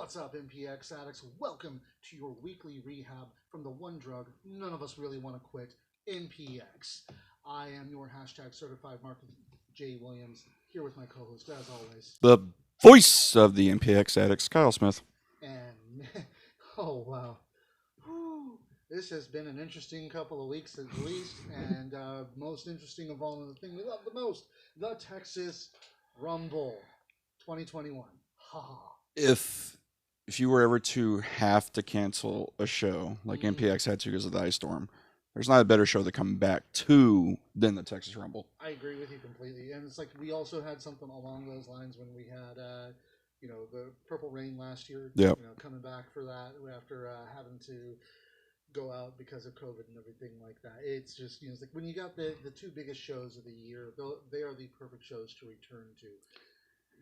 What's up, MPX addicts? Welcome to your weekly rehab from the one drug none of us really want to quit, MPX. I am your hashtag certified Mark J. Williams, here with my co-host, as always. The voice of the MPX addicts, Kyle Smith. And, oh wow. Whew. This has been an interesting couple of weeks at least, and most interesting of all, and the thing we love the most, the Texas Rumble 2021. Ha ha. If you were ever to have to cancel a show like MPX had to because of the ice storm, there's not a better show to come back to than the Texas Rumble. I agree with you completely, and it's like we also had something along those lines when we had, the Purple Rain last year. Yep. Coming back for that after having to go out because of COVID and everything like that. It's just it's like when you got the two biggest shows of the year, they are the perfect shows to return to.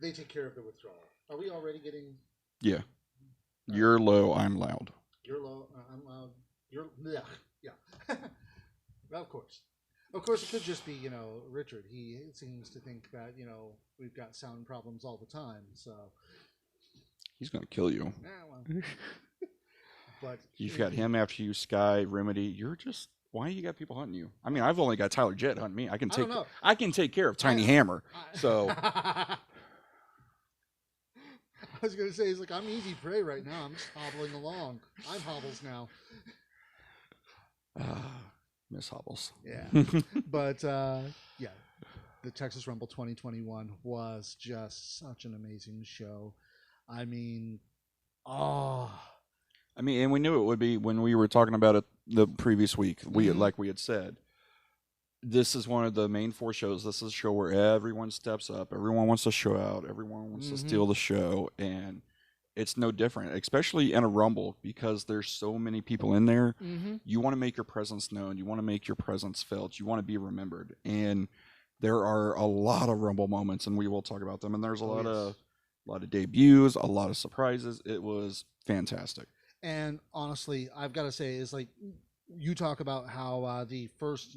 They take care of the withdrawal. Are we already getting? Yeah. You're low, I'm loud. You're low, I'm loud. You're yeah. Of course, it could just be Richard. He seems to think that we've got sound problems all the time. So he's gonna kill you. Well. But you've got him after you, Sky, Remedy. You're just why you got people hunting you? I mean, I've only got Tyler Jett hunting me. I can take care of Tiny Hammer. So. I was going to say, he's like, I'm easy prey right now. I'm just hobbling along. I'm Hobbles now. Miss Hobbles. Yeah. But, the Texas Rumble 2021 was just such an amazing show. I mean, and we knew it would be when we were talking about it the previous week. Like we had said, this is one of the main four shows. This is a show where everyone steps up. Everyone wants to show out. Everyone wants to steal the show. And it's no different, especially in a Rumble, because there's so many people in there. You want to make your presence known. You want to make your presence felt. You want to be remembered. And there are a lot of Rumble moments, and we will talk about them. And there's a lot of debuts, a lot of surprises. It was fantastic. And honestly, I've got to say, it's like, you talk about how the first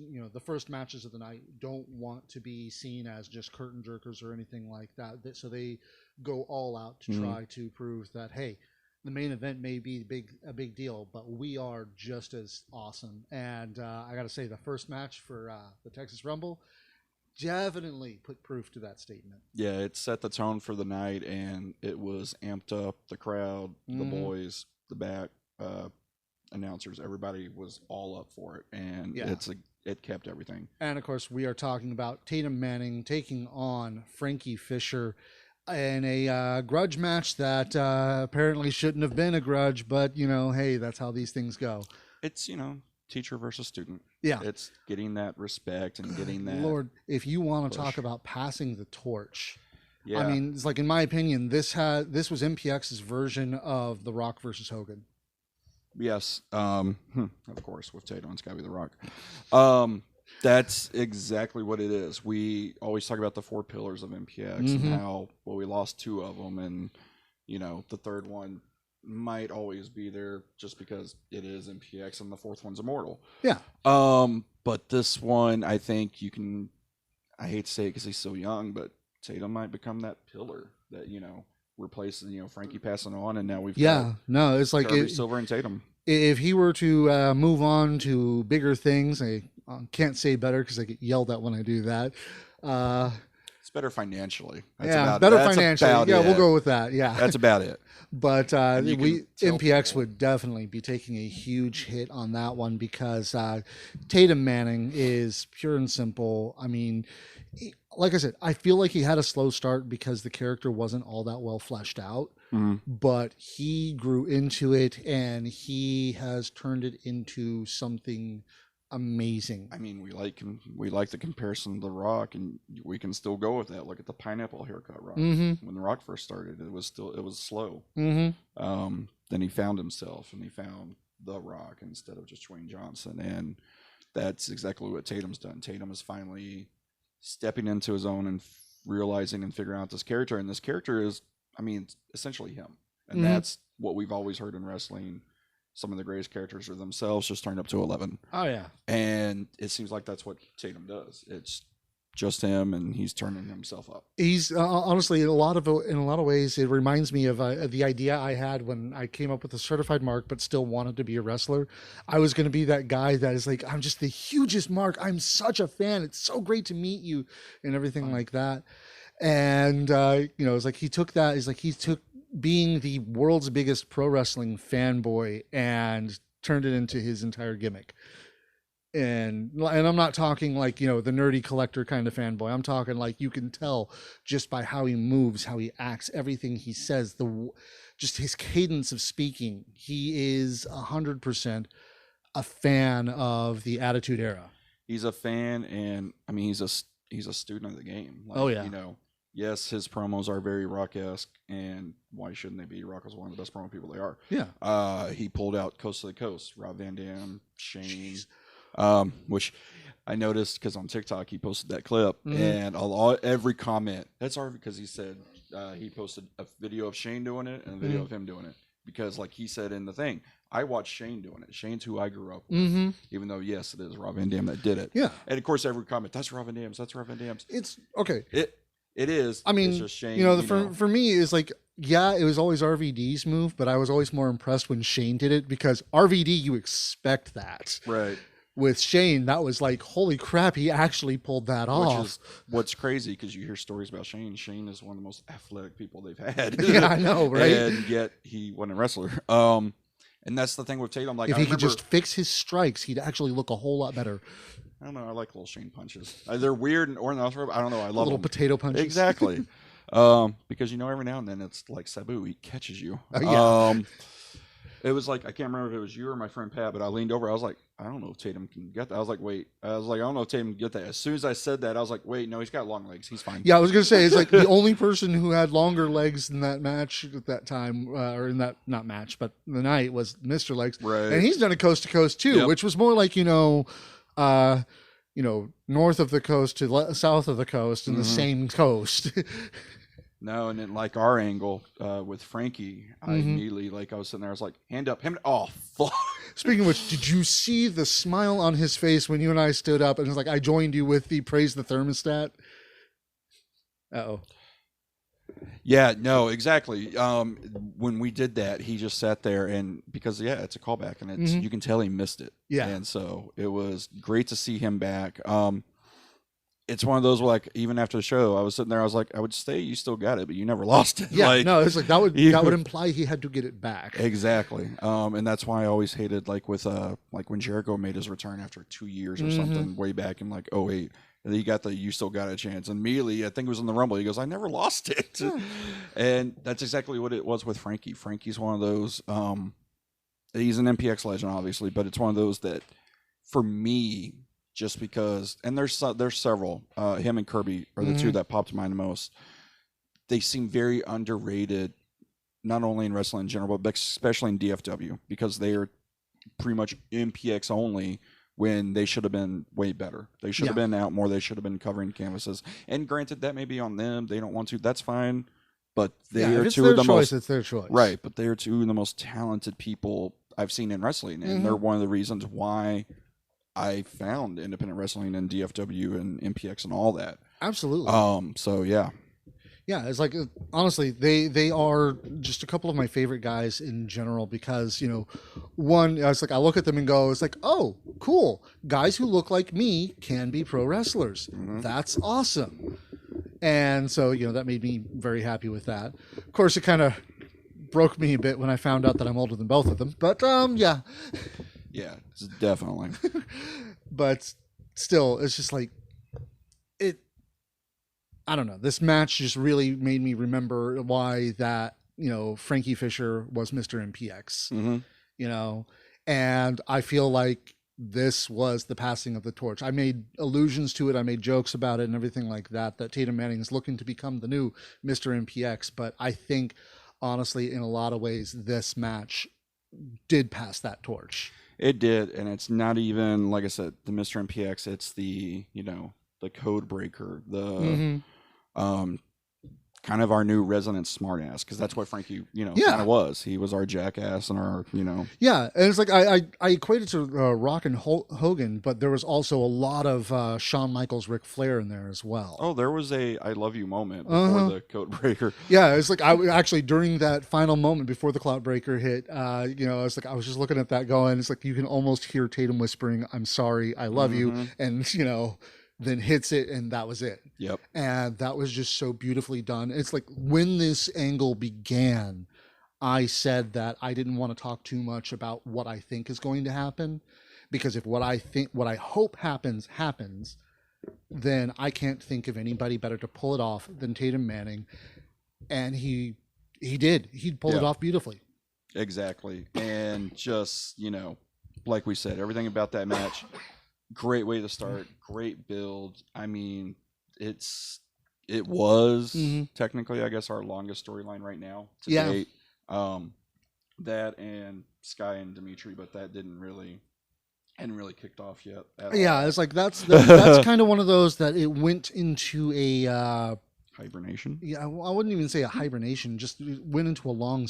matches of the night don't want to be seen as just curtain jerkers or anything like that. So they go all out to try to prove that, hey, the main event may be a big deal, but we are just as awesome. And I got to say, the first match for the Texas Rumble definitely put proof to that statement. Yeah, it set the tone for the night, and it was amped up. The crowd, the boys, the back. Announcers, everybody was all up for it, and it kept everything. And of course, we are talking about Tatum Manning taking on Frankie Fisher in a grudge match that apparently shouldn't have been a grudge, but hey, that's how these things go. It's teacher versus student. Yeah, it's getting that respect and getting that. Lord, if you want to talk about passing the torch. Yeah. I mean, it's like, in my opinion, this was MPX's version of The Rock versus Hogan. Yes, of course, with Tatum, it's got to be The Rock. That's exactly what it is. We always talk about the four pillars of MPX and how, we lost two of them, and, the third one might always be there just because it is MPX, and the fourth one's immortal. Yeah. But this one, I think I hate to say it because he's so young, but Tatum might become that pillar that, replacing Frankie passing on, and now we've got it's like Silver and Tatum. If he were to move on to bigger things, I can't say better because I get yelled at when I do that. It's better financially. Financially. We'll go with that. Yeah, that's about it. But MPX would definitely be taking a huge hit on that one because Tatum Manning is pure and simple. I mean, like I said, I feel like he had a slow start because the character wasn't all that well fleshed out. But he grew into it, and he has turned it into something amazing. I mean, we like the comparison to The Rock, and we can still go with that. Look at the pineapple haircut Rock. When The Rock first started, it was slow. Then he found himself, and he found The Rock instead of just Dwayne Johnson, and that's exactly what Tatum's done. Tatum is finally stepping into his own and realizing and figuring out this character, and this character is, essentially him, and that's what we've always heard in wrestling. Some of the greatest characters are themselves just turned up to 11. Oh yeah, and it seems like that's what Tatum does. It's just him, and he's turning himself up. He's honestly, in a lot of ways, it reminds me of the idea I had when I came up with a certified mark, but still wanted to be a wrestler. I was going to be that guy that is like, I'm just the hugest mark. I'm such a fan. It's so great to meet you, and everything like that. And it's like he took that. He took being the world's biggest pro wrestling fanboy and turned it into his entire gimmick. And I'm not talking like, the nerdy collector kind of fanboy. I'm talking like you can tell just by how he moves, how he acts, everything he says, just his cadence of speaking. He is 100% a fan of the Attitude Era. He's a fan, and I mean he's a student of the game. Like, oh yeah. Yes, his promos are very Rock-esque, and why shouldn't they be? Rock is one of the best promo people they are. Yeah. He pulled out Coast to the Coast, Rob Van Dam, Shane. Which I noticed because on TikTok he posted that clip, and every comment that's RV because he said he posted a video of Shane doing it and a video of him doing it, because like he said in the thing, I watched Shane doing it. Shane's who I grew up with, even though yes, it is Rob Van Dam that did it. Yeah, and of course every comment, that's Rob Van Dam's, that's Rob Van Dam's. It's okay. It is. I mean, it's just Shane, for me is like, yeah, it was always RVD's move, but I was always more impressed when Shane did it, because RVD, you expect that, right? With Shane, that was like, holy crap, he actually pulled that off. Which is what's crazy, because you hear stories about Shane. Shane is one of the most athletic people they've had. Yeah, I know, right? And yet he wasn't a wrestler. And that's the thing with Tatum. Like, if he could just fix his strikes, he'd actually look a whole lot better. I don't know. I like little Shane punches. They're weird and unorthodox. I don't know. I love little them. Potato punches. Exactly. Because every now and then it's like Sabu. He catches you. Yeah. It was like, I can't remember if it was you or my friend Pat, but I leaned over. I was like, I don't know if Tatum can get that. I was like, wait. I don't know if Tatum can get that. As soon as I said that, I was like, wait, no, he's got long legs. He's fine. Yeah, I was going to say, it's like the only person who had longer legs in that match at that time, or in that, not match, but the night, was Mr. Legs. Right. And he's done a coast to coast too, which was more like, north of the coast to south of the coast and the same coast. No, and then like our angle with Frankie, I immediately, like, I was sitting there, I was like, hand up, oh, fuck. Speaking of which, did you see the smile on his face when you and I stood up and it was like, I joined you with the praise the thermostat? Uh-oh. Yeah, no, exactly. When we did that, he just sat there, and because, it's a callback, and it's you can tell he missed it. Yeah. And so it was great to see him back. It's one of those where, like, even after the show, I was sitting there, I was like, I would say you still got it, but you never lost it. Yeah, like, no, it's like that would imply he had to get it back. Exactly. And that's why I always hated, like, with like when Jericho made his return after 2 years or something way back in like 2008. And he got you still got a chance. And immediately, I think it was in the Rumble, he goes, I never lost it. And that's exactly what it was with Frankie. Frankie's one of those, he's an MPX legend, obviously, but it's one of those that, for me, just because, and there's several, him and Kirby are the two that popped to mind the most. They seem very underrated, not only in wrestling in general, but especially in DFW, because they are pretty much MPX only when they should have been way better. They should have been out more. They should have been covering canvases. And granted, that may be on them. They don't want to. That's fine. But they are two of the most. It's their choice. Right. But they are two of the most talented people I've seen in wrestling. And they're one of the reasons why I found independent wrestling and DFW and MPX and all that. Absolutely. So yeah. Yeah, it's like, honestly, they are just a couple of my favorite guys in general, because, one, it's like I look at them and go, it's like, oh, cool. Guys who look like me can be pro wrestlers. That's awesome. And so, that made me very happy with that. Of course, it kind of broke me a bit when I found out that I'm older than both of them. But, yeah. Yeah, definitely. But still, it's just like, I don't know. This match just really made me remember why that, Frankie Fisher was Mr. MPX, and I feel like this was the passing of the torch. I made allusions to it. I made jokes about it and everything like that, that Tatum Manning is looking to become the new Mr. MPX. But I think, honestly, in a lot of ways, this match did pass that torch. It did. And it's not even, like I said, the Mr. MPX. It's the, the code breaker, the kind of our new resident smartass, because that's what Frankie, Yeah. kind of was. He was our jackass and our, Yeah, and it's like I equated to Rock and Hogan, but there was also a lot of Shawn Michaels, Ric Flair in there as well. Oh, there was a "I love you" moment before the code breaker. Yeah, it's like I actually during that final moment before the cloud breaker hit, it's like I was just looking at that going. It's like you can almost hear Tatum whispering, "I'm sorry, I love you," and then hits it, and that was it. Yep. And that was just so beautifully done. It's like when this angle began, I said that I didn't want to talk too much about what I think is going to happen, because if what I hope happens, then I can't think of anybody better to pull it off than Tatum Manning. And he did. He pulled it off beautifully. Exactly. And just, like we said, everything about that match, great way to start, great build. I mean, it was technically, I guess, our longest storyline right now to date. That and Sky and Dimitri, but that hadn't really kicked off yet. Yeah, it's like that's kind of one of those that it went into a hibernation. Yeah, I wouldn't even say a hibernation. Just went into a long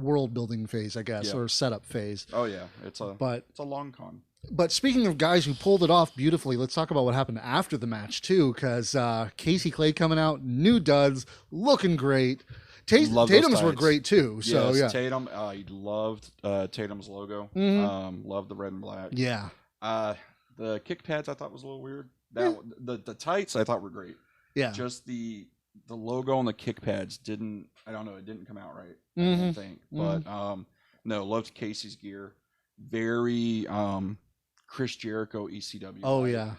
world building phase, I guess, or setup phase. Oh yeah, it's a long con. But speaking of guys who pulled it off beautifully, let's talk about what happened after the match too, because Casey Clay coming out, new duds, looking great. Tatum's were great too. So yes, Tatum, I loved Tatum's logo. Loved the red and black. Yeah. The kick pads I thought was a little weird. The tights I thought were great. Yeah. Just the logo on the kick pads didn't come out right. I don't think. But no, loved Casey's gear. Very Chris Jericho ECW. Oh yeah.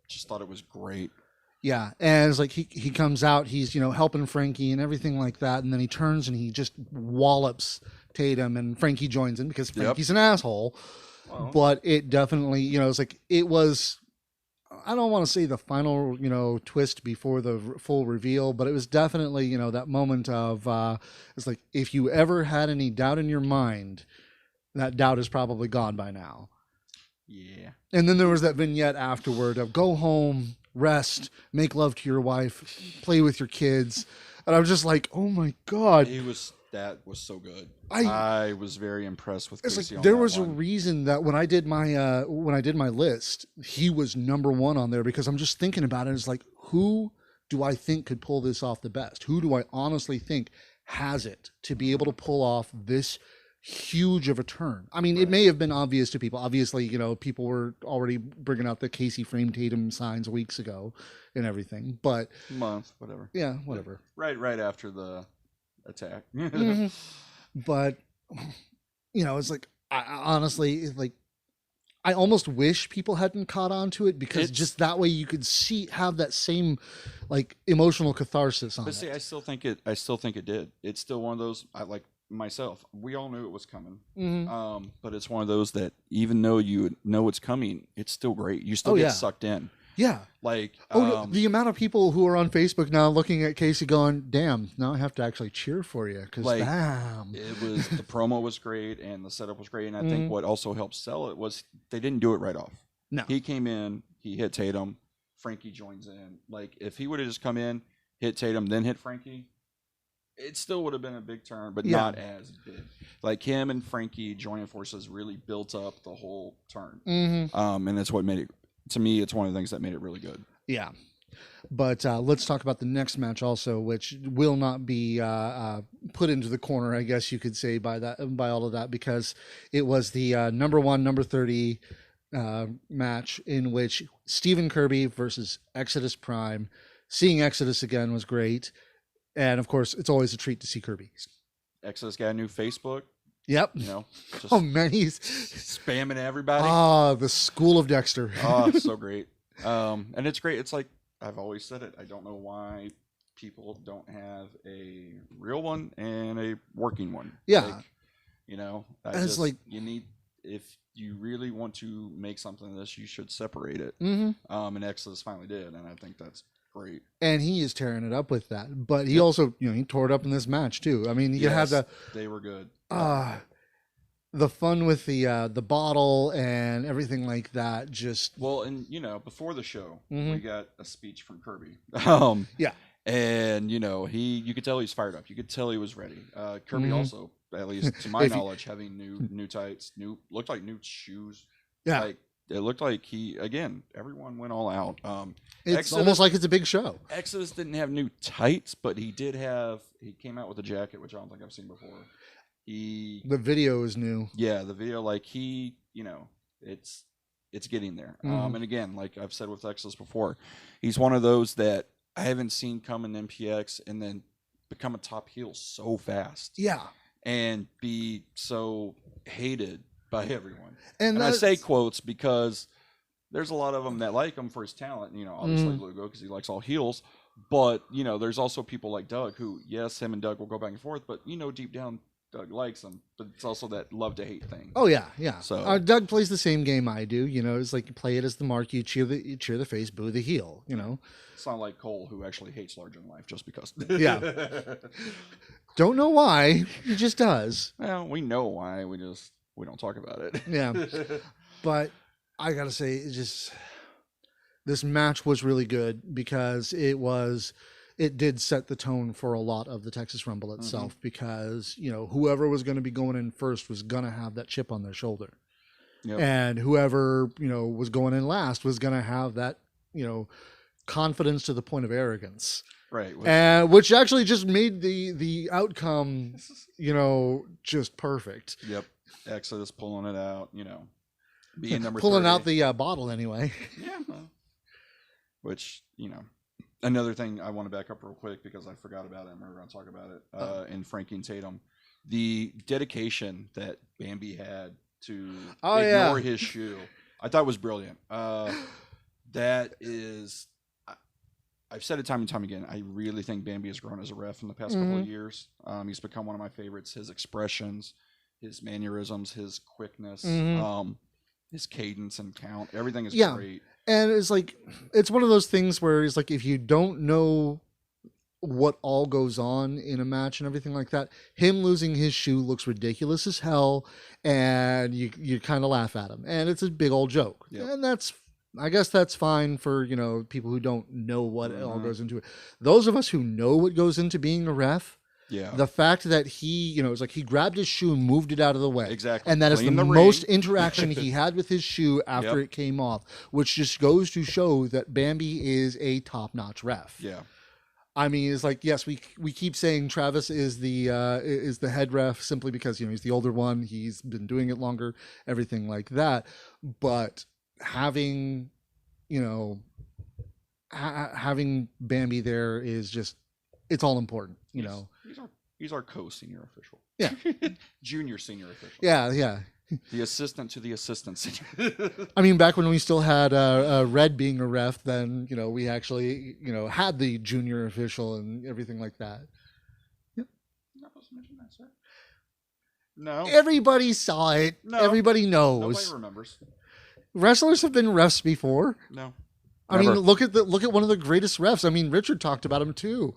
Just thought it was great. Yeah, and it's like he comes out, he's helping Frankie and everything like that, and then he turns and he just wallops Tatum, and Frankie joins in because Frankie's an asshole. Wow. But it definitely, it's like it was. I don't want to say the final, twist before the full reveal, but it was definitely, that moment of it's like if you ever had any doubt in your mind, that doubt is probably gone by now. Yeah. And then there was that vignette afterward of go home, rest, make love to your wife, play with your kids. And I was just like, oh my God. That was so good. I was very impressed with Casey. It's like there was a reason that when I did my list, he was number one on there, because I'm just thinking about it. It's like, who do I think could pull this off the best? Who do I honestly think has it to be able to pull off this huge of a turn? I mean, It may have been obvious to people. Obviously, people were already bringing out the Casey framed Tatum signs weeks ago and everything, but month, whatever. Yeah, whatever. Right after the attack. But it's like I honestly, like, I almost wish people hadn't caught on to it, because just that way you could have that same like emotional catharsis on it. But see, I still think it did. It's still one of those, myself, we all knew it was coming. But it's one of those that even though you know it's coming, it's still great. You still get sucked in. Yeah. Like the amount of people who are on Facebook now looking at Casey going, damn, now I have to actually cheer for you, because damn. It was the promo was great and the setup was great, and I think what also helped sell it was they didn't do it right off. No. He came in, he hit Tatum, Frankie joins in. Like, if he would have just come in, hit Tatum, then hit Frankie, it still would have been a big turn, but not as big. Like, him and Frankie joining forces really built up the whole turn. And that's what made it, to me, it's one of the things that made it really good. Yeah. But let's talk about the next match also, which will not be put into the corner, I guess you could say, by all of that, because it was the number 30 match, in which Stephen Kirby versus Exodus Prime. Seeing Exodus again was great. And of course, it's always a treat to see Kirby. Exodus got a new Facebook. Yep. Just he's spamming everybody. The School of Dexter. So great. And it's great. It's like, I've always said it. I don't know why people don't have a real one and a working one. Yeah. Like, you need, if you really want to make something of this, you should separate it. And Exodus finally did, and I think that's great. And he is tearing it up with that. But he also, he tore it up in this match too. I mean, you had they were good. The fun with the bottle and everything like that. Just and before the show, we got a speech from Kirby. Yeah. And you could tell he's fired up. You could tell he was ready. Kirby also, at least to my knowledge, having new tights, looked like new shoes. Yeah, like it looked like everyone went all out. it's Exodus, almost like it's a big show. Exodus didn't have new tights, but he came out with a jacket, which I don't think I've seen before. The video is new. Yeah, the video, it's getting there. And again, like I've said with Exodus before, he's one of those that I haven't seen come in MPX and then become a top heel so fast. Yeah. And be so hated by everyone. And I say quotes because there's a lot of them that like him for his talent. Obviously Lugo because he likes all heels. But, there's also people like Doug who, yes, him and Doug will go back and forth. But, deep down, Doug likes him. But it's also that love to hate thing. Oh, yeah, yeah. So Doug plays the same game I do. It's like you play it as the mark. You cheer the face, boo the heel, It's not like Cole, who actually hates larger than life just because. Yeah. Don't know why. He just does. Well, we know why. We don't talk about it. Yeah. But I got to say, this match was really good because it did set the tone for a lot of the Texas Rumble itself because, whoever was going to be going in first was going to have that chip on their shoulder. Yep. And whoever, was going in last was going to have that, confidence to the point of arrogance. Right. Which actually just made the outcome, just perfect. Yep. Exodus pulling it out, being number pulling 30. out the bottle anyway. Yeah. Which, another thing I want to back up real quick because I forgot about it and we're going to talk about it in Frankie and Tatum. The dedication that Bambi had to ignore his shoe, I thought was brilliant. That is, I've said it time and time again, I really think Bambi has grown as a ref in the past couple of years. He's become one of my favorites. His expressions, his mannerisms, his quickness, his cadence and count, everything is great. And it's one of those things where it's like, if you don't know what all goes on in a match and everything like that, him losing his shoe looks ridiculous as hell. And you kind of laugh at him and it's a big old joke. Yep. And I guess that's fine for, people who don't know what all goes into it. Those of us who know what goes into being a ref, the fact that he, it's like he grabbed his shoe and moved it out of the way. Exactly. And that is the most interaction he had with his shoe after it came off, which just goes to show that Bambi is a top-notch ref. Yeah. I mean, it's like, yes, we keep saying Travis is the head ref simply because, he's the older one. He's been doing it longer, everything like that. But having, having Bambi there is just, it's all important, He's our co-senior official. Yeah. Junior senior official. Yeah, yeah. The assistant to the assistant senior. I mean, back when we still had Red being a ref, then, we actually, had the junior official and everything like that. Yep. Not supposed to mention that, sir. No. Everybody saw it. No. Everybody knows. Nobody remembers. Wrestlers have been refs before. No. I mean, look at one of the greatest refs. I mean, Richard talked about him too.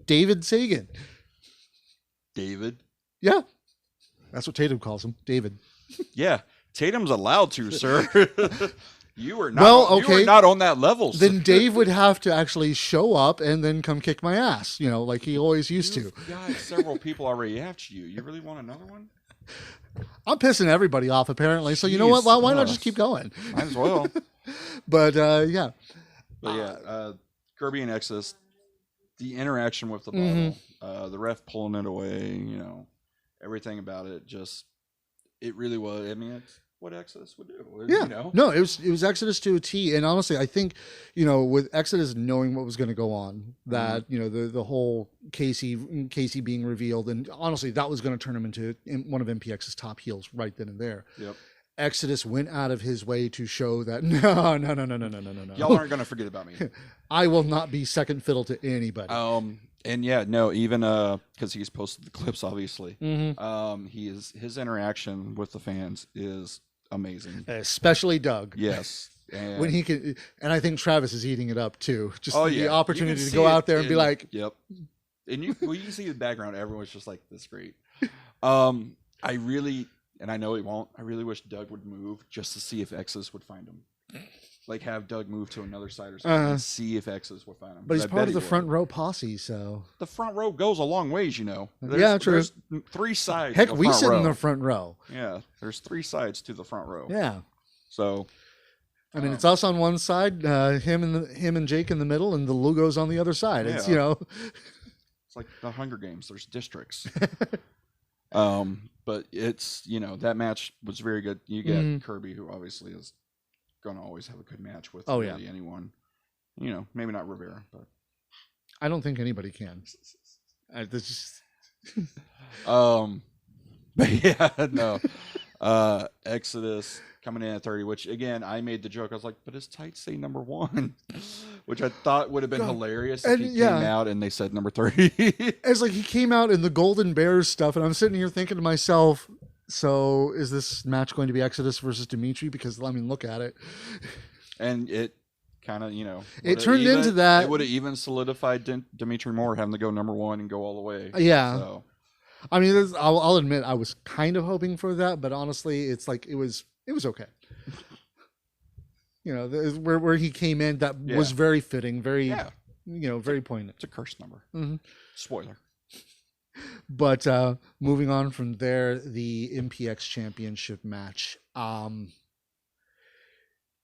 David Sagan. David? Yeah. That's what Tatum calls him. David. Yeah. Tatum's allowed to, sir. You were not you were not on that level. Then Dave would have to actually show up and then come kick my ass, like he always used to. God, several people already after you. You really want another one? I'm pissing everybody off, apparently. So you know what? Why not just keep going? Might as well. But, yeah. But, yeah, Kirby and Exodus, the interaction with the bottle, the ref pulling it away, everything about it, it really was. I mean, it's what Exodus would do. Yeah. No, it was Exodus to a T. And honestly, I think, with Exodus knowing what was going to go on, that, the whole Casey being revealed, and honestly, that was going to turn him into one of MPX's top heels right then and there. Yep. Exodus went out of his way to show that no. Y'all aren't going to forget about me. I will not be second fiddle to anybody. And yeah, no, even because he's posted the clips, obviously. His interaction with the fans is amazing, especially Doug. Yes, and when he can, and I think Travis is eating it up too. Just the opportunity to go out there and be like, "Yep." And you can see the background. Everyone's just like, "This great." I really, and I know he won't. I really wish Doug would move just to see if Exodus would find him. like have Doug move to another side or something and see if Exodus will find him. But he's part of the front row posse, so the front row goes a long ways, you know. Yeah, true. There's 3 sides. Heck, to the we front sit row. in the front row. Yeah, there's 3 sides to the front row. Yeah. So, I mean, it's us on one side, him and Jake in the middle, and the Lugos on the other side. It's it's like the Hunger Games. There's districts. But it's that match was very good. You get Kirby, who obviously is going to always have a good match with really anyone. Maybe not Rivera, but I don't think anybody can. But yeah, no. Exodus coming in at 30, which again I made the joke. I was like, but his tights say number 1, which I thought would have been hilarious if he came out and they said number 30. It's like he came out in the Golden Bears stuff, and I'm sitting here thinking to myself, so is this match going to be Exodus versus Dimitri? Because I mean, look at it. And it kind of, it turned into that. It would have even solidified Dimitri Moore having to go number 1 and go all the way. Yeah. So. I mean, I'll admit I was kind of hoping for that, but honestly, it's like it was okay. Where he came in, that was very fitting, very very poignant. It's a curse number. Mm-hmm. Spoiler. But moving on from there, the MPX championship match.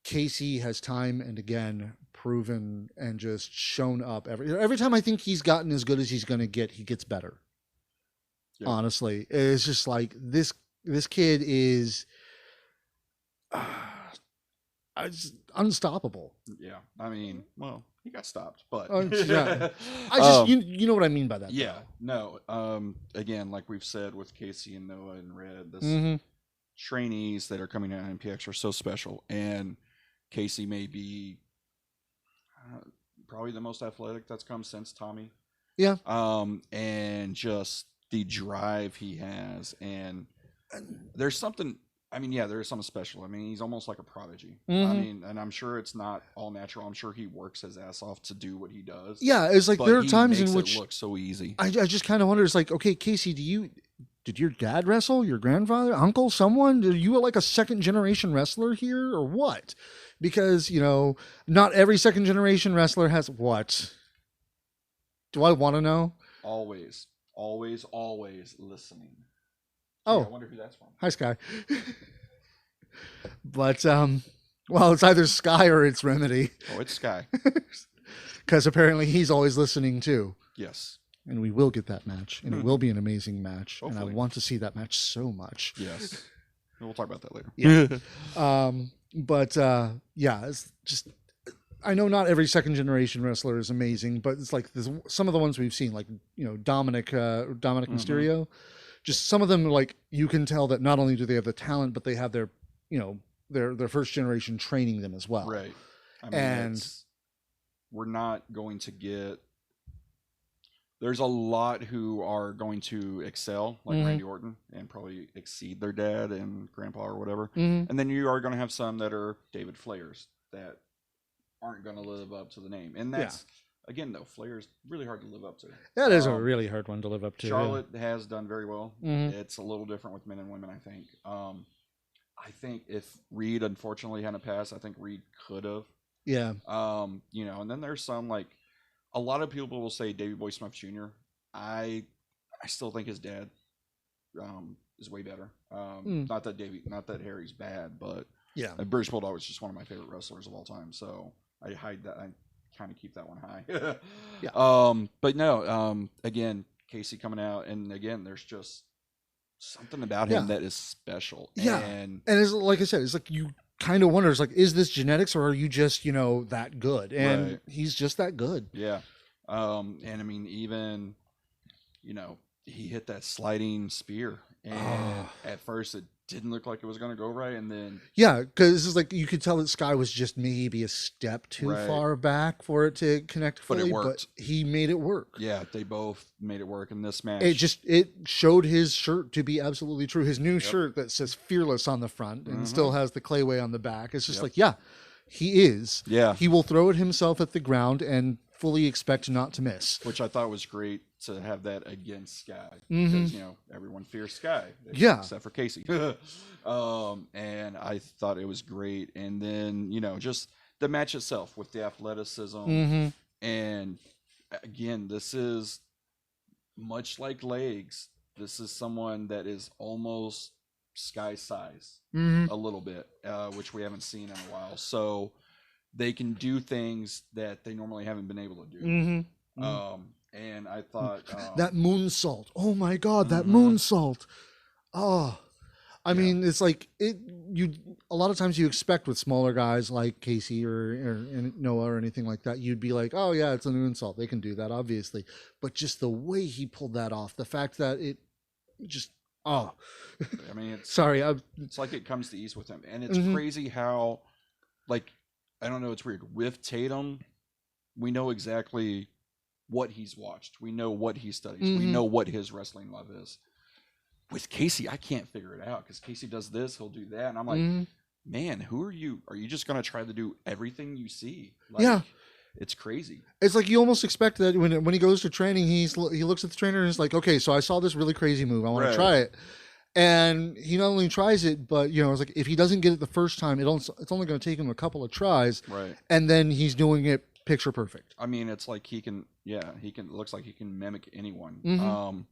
Casey has time and again proven and just shown up every time. I think he's gotten as good as he's going to get. He gets better. Yeah. Honestly, it's just like this kid is unstoppable. Yeah, I mean, well, he got stopped, but yeah. I just you know what I mean by that. Yeah, though. No. Again, like we've said with Casey and Noah and Red, this trainees that are coming out in MPX are so special, and Casey may be probably the most athletic that's come since Tommy. Yeah. And just the drive he has, and there's something. I mean, there is something special. I mean, he's almost like a prodigy. I mean, and I'm sure it's not all natural. I'm sure he works his ass off to do what he does. Yeah, it's like there are times in which it looks so easy. I just kind of wonder. It's like, okay, Casey, did your dad wrestle? Your grandfather, uncle, someone? Are you like a second generation wrestler here, or what? Because not every second generation wrestler has what. Do I want to know? Always listening. Oh, I wonder who that's from. Hi, Sky. But well, it's either Sky or it's Remedy. Oh, it's Sky. Because apparently he's always listening too. Yes. And we will get that match, and it will be an amazing match. Hopefully. And I want to see that match so much. Yes. We'll talk about that later. Yeah. But it's just. I know not every second generation wrestler is amazing, but it's like some of the ones we've seen, like Dominic Mysterio. Just some of them, like you can tell that not only do they have the talent, but they have their their first generation training them as well. Right. I mean, we're not going to get. There's a lot who are going to excel, like Randy Orton, and probably exceed their dad and grandpa or whatever. And then you are going to have some that are David Flayers that aren't going to live up to the name. And that's, again, though, Flair's really hard to live up to. That is a really hard one to live up to. Charlotte has done very well. It's a little different with men and women, I think. I think if Reed, unfortunately, hadn't passed, I think Reed could have. Yeah. And then there's some, like, a lot of people will say Davey Boy Smith Jr. I still think his dad is way better. Not that Harry's bad, but British Bulldog was just one of my favorite wrestlers of all time. So I hide that. I kind of keep that one high. But no. Again, Casey coming out, and again, there's just something about him that is special. Yeah, and it's like I said, it's like you kind of wonder, it's like, is this genetics or are you just that good? And he's just that good. Yeah. And I mean, even he hit that sliding spear, and at first it didn't look like it was going to go right, and then because this is like you could tell that Sky was just maybe a step too far back for it to connect fully, but it worked. But he made it work. Yeah, they both made it work in this match. It showed his shirt to be absolutely true. His new shirt that says "Fearless" on the front and still has the clayway on the back. It's just like, he is. Yeah, he will throw it himself at the ground and fully expect not to miss. Which I thought was great to have that against Sky, because everyone fears Sky, except for Casey. And I thought it was great. And then just the match itself with the athleticism, and again, this is much like legs. This is someone that is almost Sky size a little bit, which we haven't seen in a while. So they can do things that they normally haven't been able to do. And I thought that moonsault. Oh my God, that moonsault. Oh, I mean, it's like you. A lot of times you expect with smaller guys like Casey or Noah or anything like that, you'd be like, oh yeah, it's a moonsault. They can do that, obviously. But just the way he pulled that off, the fact that it just. Oh, I mean, it's, sorry. It's like it comes to ease with him, and it's crazy how, like, I don't know. It's weird with Tatum. We know exactly what he's watched. We know what he studies. We know what his wrestling love is. With Casey, I can't figure it out because Casey does this, he'll do that, and I'm like, man, who are you? Are you just gonna try to do everything you see? Like, yeah. It's crazy. It's like you almost expect that when he goes to training, he looks at the trainer and is like, okay, so I saw this really crazy move. I want to try it. And he not only tries it, but, it's like if he doesn't get it the first time, it's only going to take him a couple of tries. Right. And then he's doing it picture perfect. I mean, it's like he can, looks like he can mimic anyone.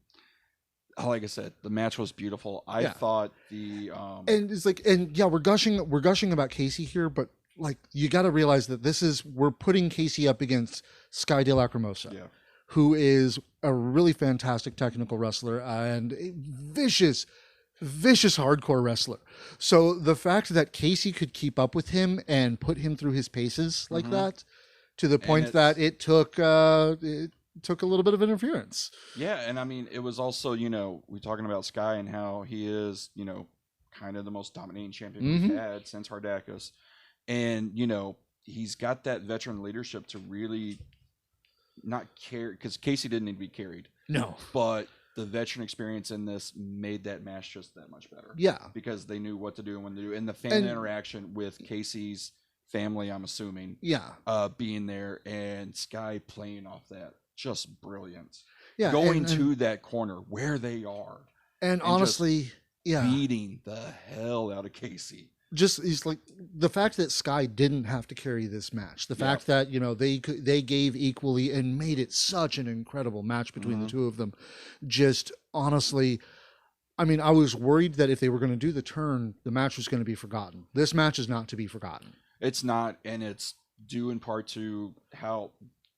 Like I said, the match was beautiful. I thought and it's like, we're gushing about Casey here, but like, you got to realize that we're putting Casey up against Sky De La Cremosa, who is a really fantastic technical wrestler and a vicious hardcore wrestler. So the fact that Casey could keep up with him and put him through his paces like that, to the point that it took a little bit of interference. Yeah, and I mean, it was also, we're talking about Sky and how he is, kind of the most dominating champion we've had since Hardakis. And, he's got that veteran leadership to really not care, because Casey didn't need to be carried. No. But the veteran experience in this made that match just that much better. Yeah. Because they knew what to do and when to do. And the fan interaction with Casey's family, I'm assuming. Yeah. Being there and Sky playing off that. Just brilliant. Yeah. Going to that corner where they are. And honestly, beating the hell out of Casey. He's like the fact that Sky didn't have to carry this match, the fact that they gave equally and made it such an incredible match between the two of them. Just honestly, I mean, I was worried that if they were going to do the turn, the match was going to be forgotten. This match is not to be forgotten. It's not, and it's due in part to how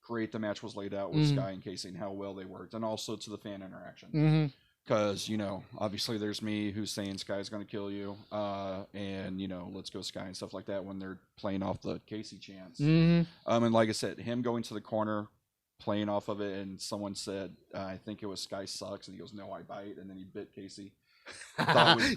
great the match was laid out with Sky and Casey and how well they worked, and also to the fan interaction. Because, obviously there's me who's saying Sky's going to kill you. And, let's go Sky and stuff like that when they're playing off the Casey chants. And like I said, him going to the corner, playing off of it, and someone said, I think it was Sky sucks. And he goes, no, I bite. And then he bit Casey.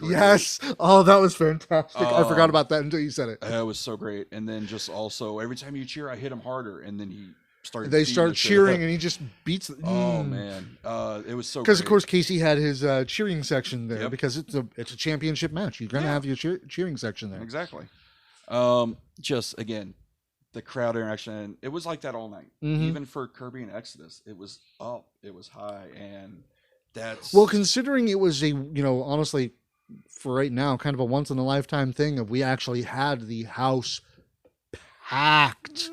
Yes. Oh, that was fantastic. I forgot about that until you said it. It was so great. And then just also, every time you cheer, I hit him harder. And then he... They start cheering and he just beats them. Oh man, it was so. Because of course Casey had his cheering section there because it's a championship match. You're gonna have your cheering section there. Exactly. Just again, the crowd interaction. It was like that all night. Even for Kirby and Exodus, it was up, it was high, and that's considering it was a honestly, for right now, kind of a once in a lifetime thing of we actually had the house packed.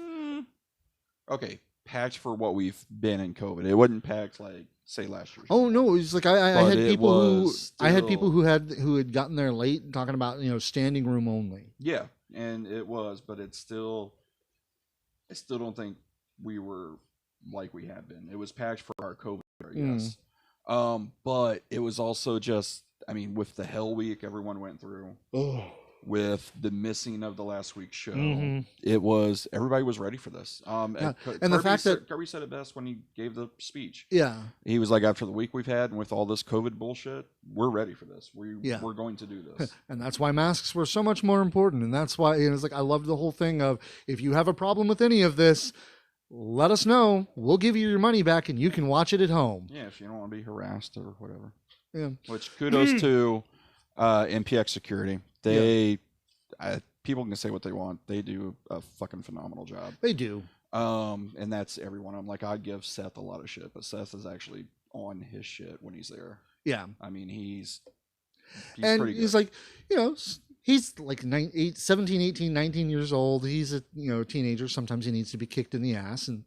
Okay, packed for what we've been in COVID. It wasn't packed like say last year. Oh no, it was like I had people who had gotten there late talking about standing room only. Yeah, and it was, but it's still. I still don't think we were like we had been. It was packed for our COVID year, yes. But it was also just. I mean, with the hell week everyone went through. With the missing of the last week's show, it was everybody was ready for this. And the fact that Kirby said it best when he gave the speech. Yeah, he was like, after the week we've had and with all this COVID bullshit, we're ready for this. We're going to do this, and that's why masks were so much more important. And that's why it's like I loved the whole thing of if you have a problem with any of this, let us know. We'll give you your money back, and you can watch it at home. Yeah, if you don't want to be harassed or whatever. Yeah, which kudos to MPX security. People can say what they want. They do a fucking phenomenal job. They do. And that's everyone. I'm like, I'd give Seth a lot of shit, but Seth is actually on his shit when he's there. Yeah. I mean, he's and pretty good. He's like, he's like 17, 18, 19 years old. He's a teenager. Sometimes he needs to be kicked in the ass, and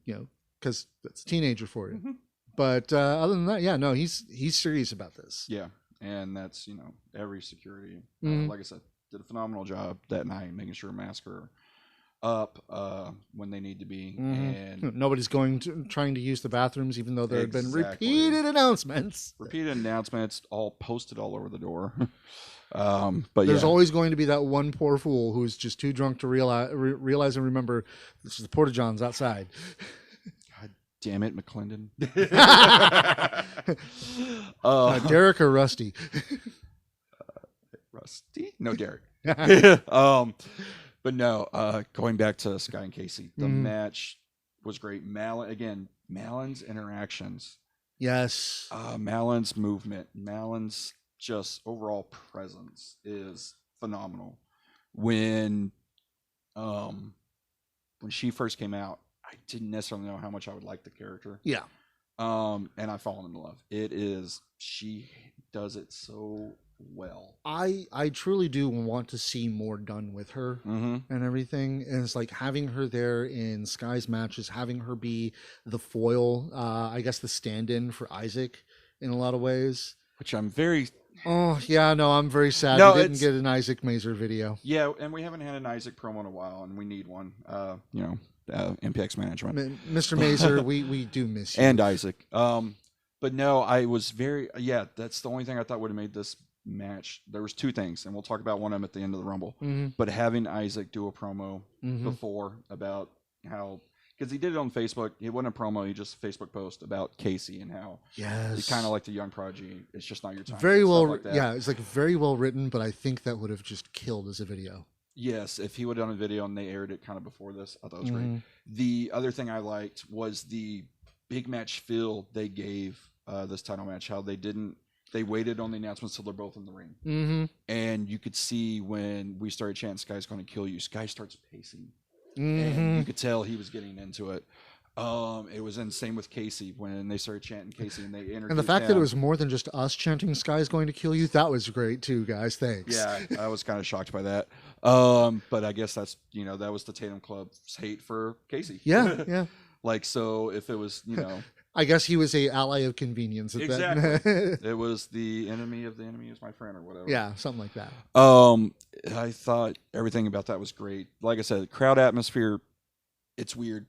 because that's a teenager for you. Mm-hmm. But other than that, yeah, no, he's serious about this. Yeah, and that's every security, Mhm. like I said, did a phenomenal job that night, making sure masks are up when they need to be, and Nobody's trying to use the bathrooms, even though there had been Exactly. repeated announcements. all posted all over the door. But There's yeah, always going to be that one poor fool who's just too drunk to realize and remember this is the Porta Johns outside. God damn it, McClendon. Derek or Rusty? Rusty? No, Derek. But no, going back to Sky and Casey, the match was great. Malin's interactions. Yes. Malin's movement, Malin's just overall presence is phenomenal. When she first came out, I didn't necessarily know how much I would like the character. Yeah. And I've fallen in love. She does it so well. I truly do want to see more done with her and everything. And it's like having her there in Sky's matches, having her be the foil, I guess the stand-in for Isaac in a lot of ways. Which I'm very... Oh, yeah, no, I'm very sad No, we didn't get an Isaac Mazer video. Yeah, and we haven't had an Isaac promo in a while, and we need one. MPX management. Mr. Mazer, we do miss you. And Isaac. But no, I was very... Yeah, that's the only thing I thought would have made this match. There was two things, and we'll talk about one of them at the end of the Rumble. But having Isaac do a promo before about how... Because he did it on Facebook. It wasn't a promo. He just a Facebook post about Casey and how he's kind of like the young prodigy. It's just not your time. Very well, yeah. It's like very well written, but I think that would have just killed as a video. Yes, if he would have done a video and they aired it kind of before this, I thought it was great. The other thing I liked was the big match feel they gave this title match. How they waited on the announcements till they're both in the ring, and you could see when we started chanting "Sky's going to kill you," Sky starts pacing. And you could tell he was getting into it. It was insane with Casey when they started chanting Casey and they introduced and the fact that it was more than just us chanting "Sky's going to kill you," that was great too, guys. Thanks. Yeah, I was kind of shocked by that. But I guess that's that was the Tatum Club's hate for Casey. Yeah, yeah. Like, so if it was I guess he was a ally of convenience. At exactly. That. It was the enemy of the enemy is my friend or whatever. Yeah, something like that. I thought everything about that was great. Like I said, crowd atmosphere, it's weird.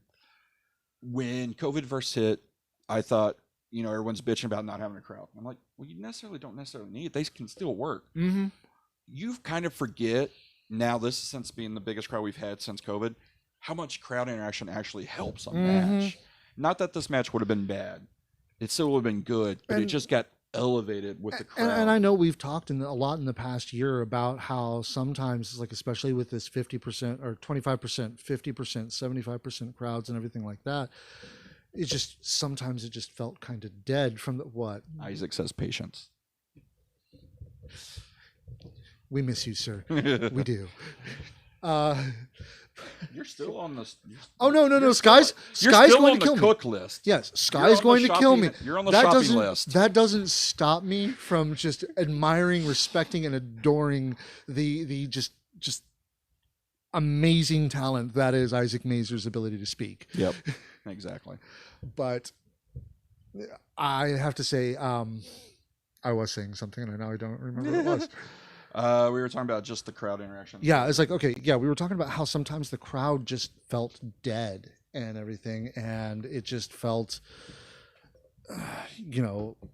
When COVID first hit, I thought, everyone's bitching about not having a crowd. I'm like, well, you don't necessarily need it. They can still work. You kind of forget now, this is since being the biggest crowd we've had since COVID, how much crowd interaction actually helps a match. Not that this match would have been bad. It still would have been good, but it just got elevated with the crowd. And I know we've talked a lot in the past year about how sometimes, like especially with this 50% or 25%, 50%, 75% crowds and everything like that, sometimes it just felt kind of dead from the what? Isaac says patience. We miss you, sir. We do. You're still on the. Oh no! Sky's going to kill me. Cook list. Yes, Sky's going to kill me. You're on the shopping list. That doesn't stop me from just admiring, respecting, and adoring the just amazing talent that is Isaac Mazer's ability to speak. Yep, exactly. But I have to say, I was saying something, and now I don't remember what it was. We were talking about just the crowd interaction. Yeah, it's like, okay, yeah, we were talking about how sometimes the crowd just felt dead and everything, and it just felt,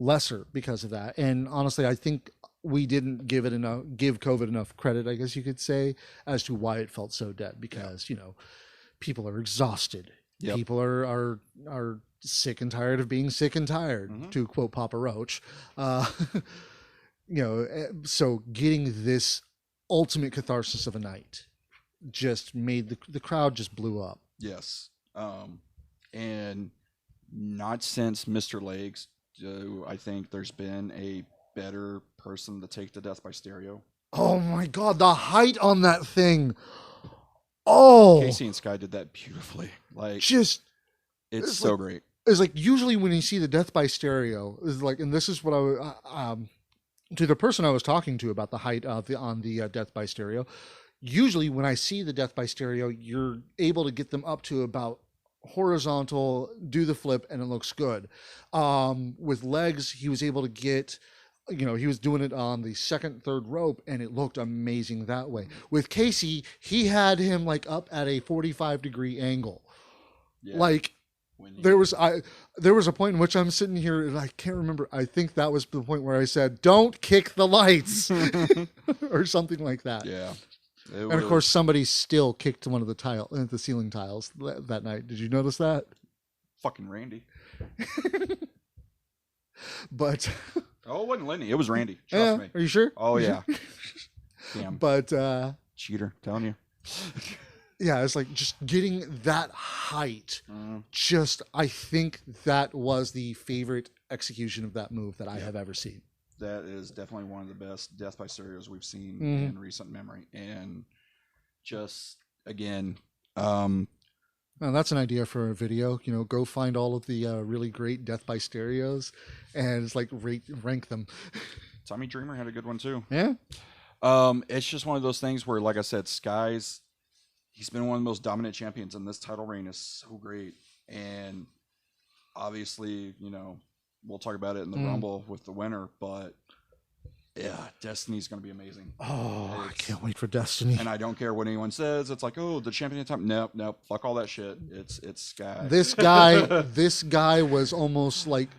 lesser because of that. And honestly, I think we didn't give COVID enough credit, I guess you could say, as to why it felt so dead. Because people are exhausted. Yep. People are sick and tired of being sick and tired, to quote Papa Roach. So getting this ultimate catharsis of a night just made the crowd just blew up. Yes. And not since Mr. Legs do I think there's been a better person to take the death by stereo. Oh my God, the height on that thing. Oh, Casey and Sky did that beautifully. It's so great. It's like usually when you see the death by stereo is like, and this is what to the person I was talking to about the height of on the death by stereo, usually when I see the death by stereo, you're able to get them up to about horizontal, do the flip, and it looks good. With legs, he was able to get, he was doing it on the second, third rope, and it looked amazing that way. With Casey, he had him like up at a 45-degree angle. Yeah. Like there was a point in which I'm sitting here and I can't remember. I think that was the point where I said, "Don't kick the lights," or something like that. Yeah. And of course, somebody still kicked one of the ceiling tiles that night. Did you notice that? Fucking Randy. But oh, it wasn't Lenny. It was Randy. Trust me. Are you sure? Oh yeah. Damn. But cheater, telling you. Yeah, it's like just getting that height. Just, I think that was the favorite execution of that move that I have ever seen. That is definitely one of the best death by stereos we've seen in recent memory. And just again, well, that's an idea for a video. Go find all of the really great death by stereos, and it's like rank them. Tommy Dreamer had a good one too. Yeah. It's just one of those things where, like I said, Sky's. He's been one of the most dominant champions, and this title reign is so great. And obviously, we'll talk about it in the Rumble with the winner, but yeah, Destiny's going to be amazing. Oh, I can't wait for Destiny. And I don't care what anyone says. It's like, oh, the champion of time. Nope. Fuck all that shit. It's Sky. This guy was almost like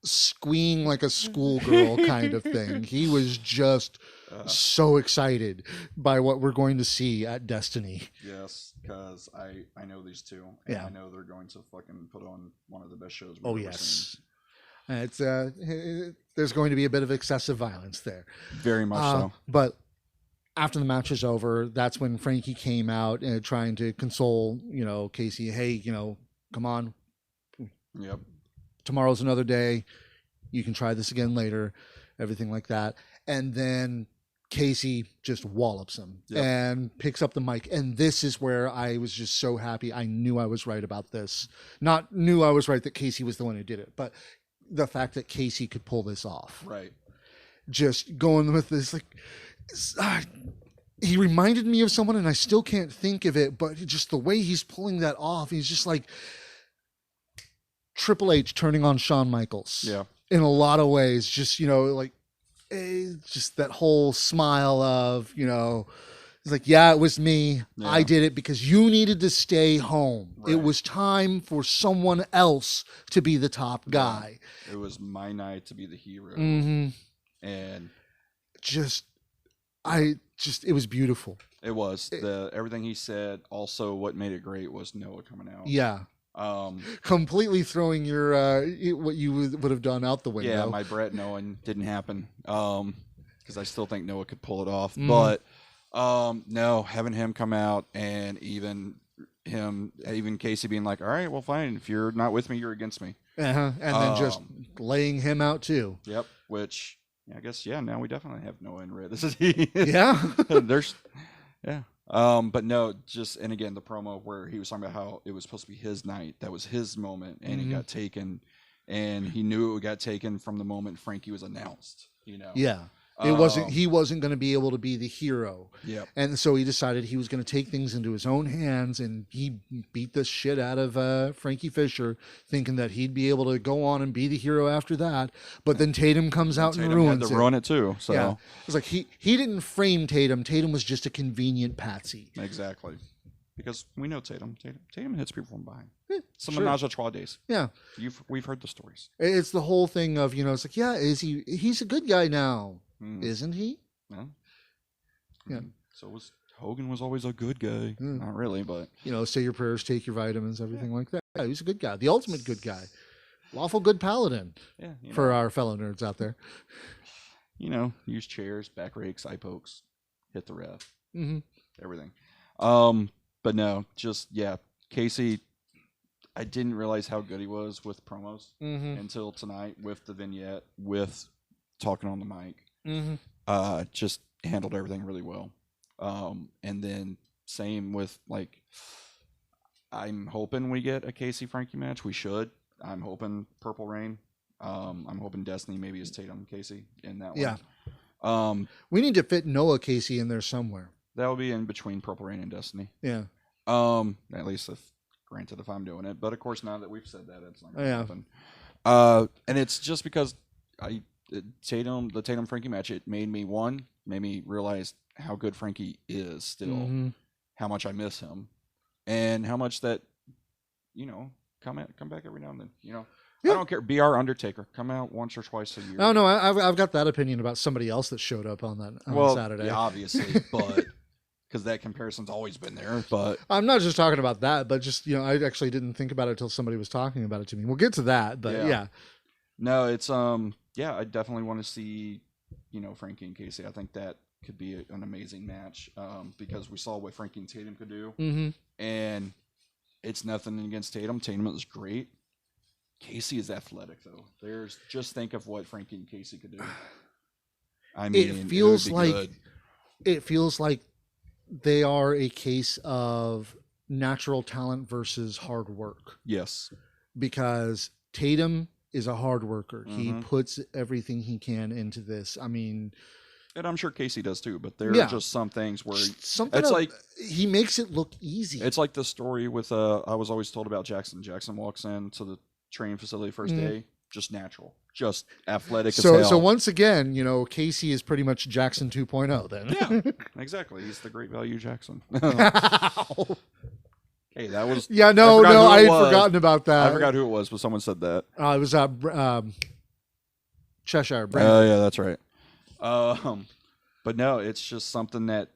squeeing like a schoolgirl kind of thing. He was just so excited by what we're going to see at Destiny. Yes, because I know these two, and I know they're going to fucking put on one of the best shows we've ever seen. It's there's going to be a bit of excessive violence there. Very much so. But after the match is over, that's when Frankie came out and trying to console, Casey. Hey, come on. Yep. Tomorrow's another day. You can try this again later. Everything like that. And then Casey just wallops him and picks up the mic. And this is where I was just so happy. I knew I was right about this. Not knew I was right that Casey was the one who did it, but the fact that Casey could pull this off. Right. Just going with this, like, he reminded me of someone and I still can't think of it, but just the way he's pulling that off, he's just like Triple H turning on Shawn Michaels. Yeah. In a lot of ways, just, just that whole smile of, it's like, yeah, it was me. Yeah. I did it because you needed to stay home. Right. It was time for someone else to be the top guy. It was my night to be the hero. Mm-hmm. And it was beautiful. It was. Everything he said. Also, what made it great was Noah coming out. Yeah. Completely throwing your what you would have done out the window. Yeah, my Brett knowing didn't happen. Because I still think Noah could pull it off. But no, having him come out and even Casey being like, all right, well, fine. If you're not with me, you're against me. And then just laying him out too. Yep. Which I guess now we definitely have Noah and Red. This is he. Yeah. But no, and again, the promo where he was talking about how it was supposed to be his night, that was his moment, and it got taken, and he knew it got taken from the moment Frankie was announced. Yeah. He wasn't going to be able to be the hero. Yeah. And so he decided he was going to take things into his own hands, and he beat the shit out of Frankie Fisher, thinking that he'd be able to go on and be the hero after that. But then Tatum comes out and ruins had to ruin it too. So yeah. It's like he didn't frame Tatum. Tatum was just a convenient patsy. Exactly. Because we know Tatum hits people from behind. Some sure. menage a trois days. Yeah. We've heard the stories. It's the whole thing of, it's like, yeah, he's a good guy now. Isn't he? No. Yeah. So Hogan was always a good guy. Not really, but say your prayers, take your vitamins, everything like that. Yeah, he's a good guy. The ultimate good guy. Lawful good paladin. Yeah. For our fellow nerds out there. Use chairs, back rakes, eye pokes, hit the ref. Everything. But no, Casey, I didn't realize how good he was with promos until tonight with the vignette, with talking on the mic. Just handled everything really well. And then same with I'm hoping we get a Casey Frankie match. We should. I'm hoping Purple Rain I'm hoping Destiny maybe is Tatum Casey in that Yeah. one. We need to fit Noah Casey in there somewhere. That'll be in between Purple Rain and Destiny. Yeah. At least if I'm doing it, but of course now that we've said that, it's not going to happen. And it's just because the Tatum Frankie match, it made me realize how good Frankie is still, how much I miss him, and how much that, come back every now and then, I don't care. Be our Undertaker. Come out once or twice a year. Oh no, I've got that opinion about somebody else that showed up on Saturday. Yeah, obviously, but because that comparison's always been there. But I'm not just talking about that, but just I actually didn't think about it until somebody was talking about it to me. We'll get to that, but yeah. No, it's I definitely want to see Frankie and Casey. I think that could be an amazing match because we saw what Frankie and Tatum could do, and it's nothing against Tatum. Tatum is great. Casey is athletic, though. Just think of what Frankie and Casey could do. I mean, it feels like they are a case of natural talent versus hard work. Yes, because Tatum is a hard worker. He puts everything he can into this. I mean, and I'm sure Casey does too. But there are just some things where he makes it look easy. It's like the story with I was always told about Jackson. Jackson walks into the training facility first day, just natural, just athletic as hell. So once again, Casey is pretty much Jackson 2.0 then. Yeah, exactly. He's the great value Jackson. Hey, that was... Yeah, no, I had forgotten about that. I forgot who it was, but someone said that. It was Cheshire. Oh, yeah, that's right. But no, it's just something that,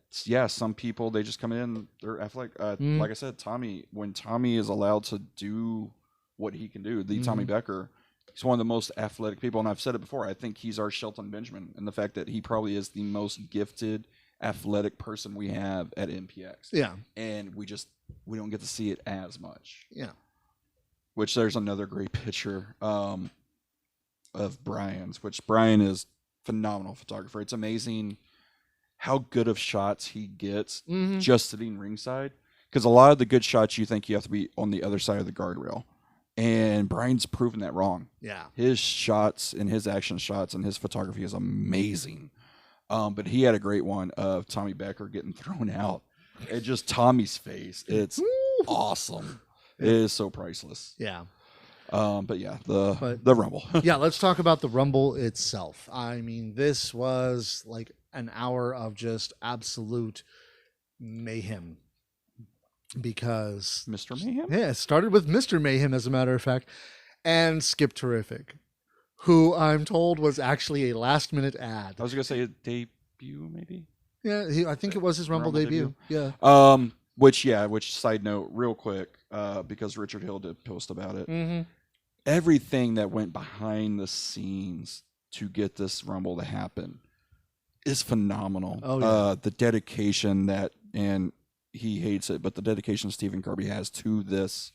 some people, they just come in, they're athletic. Like I said, when Tommy is allowed to do what he can do, Tommy Becker, he's one of the most athletic people, and I've said it before, I think he's our Shelton Benjamin, and the fact that he probably is the most gifted, athletic person we have at MPX. Yeah. And we don't get to see it as much. Yeah. Which there's another great picture of Brian's, which Brian is phenomenal photographer. It's amazing how good of shots he gets just sitting ringside. Because a lot of the good shots, you think you have to be on the other side of the guardrail. And Brian's proven that wrong. Yeah. His shots and his action shots and his photography is amazing. But he had a great one of Tommy Becker getting thrown out. And just Tommy's face. It's awesome. It is so priceless. Yeah. But yeah, the Rumble. Yeah, let's talk about the Rumble itself. I mean, this was like an hour of just absolute mayhem. Because Mr. Mayhem? Yeah, it started with Mr. Mayhem, as a matter of fact, and Skip Terrific, who I'm told was actually a last-minute ad. I was going to say a debut, maybe? Yeah, I think it was his Rumble debut. Yeah. Which side note, real quick, because Richard Hill did post about it. Everything that went behind the scenes to get this Rumble to happen is phenomenal. Oh, yeah. The dedication and he hates it, but the dedication Stephen Kirby has to this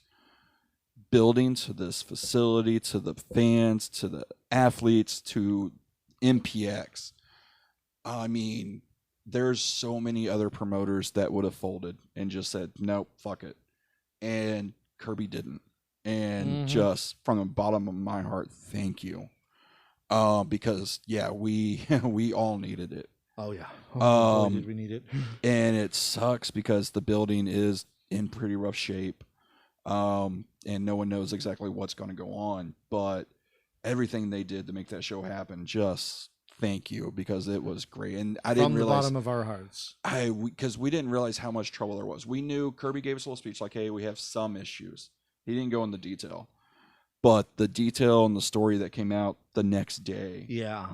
building, to this facility, to the fans, to the athletes, to MPX. I mean, there's so many other promoters that would have folded and just said, nope, fuck it. And Kirby didn't. And just from the bottom of my heart, thank you. Because, we all needed it. Oh, yeah. Oh, did we need it? And it sucks because the building is in pretty rough shape. And no one knows exactly what's going to go on. But everything they did to make that show happen, just thank you, because it was great. And I didn't realize... From the bottom of our hearts. Because we didn't realize how much trouble there was. We knew Kirby gave us a little speech like, hey, we have some issues. He didn't go into detail. But the detail and the story that came out the next day,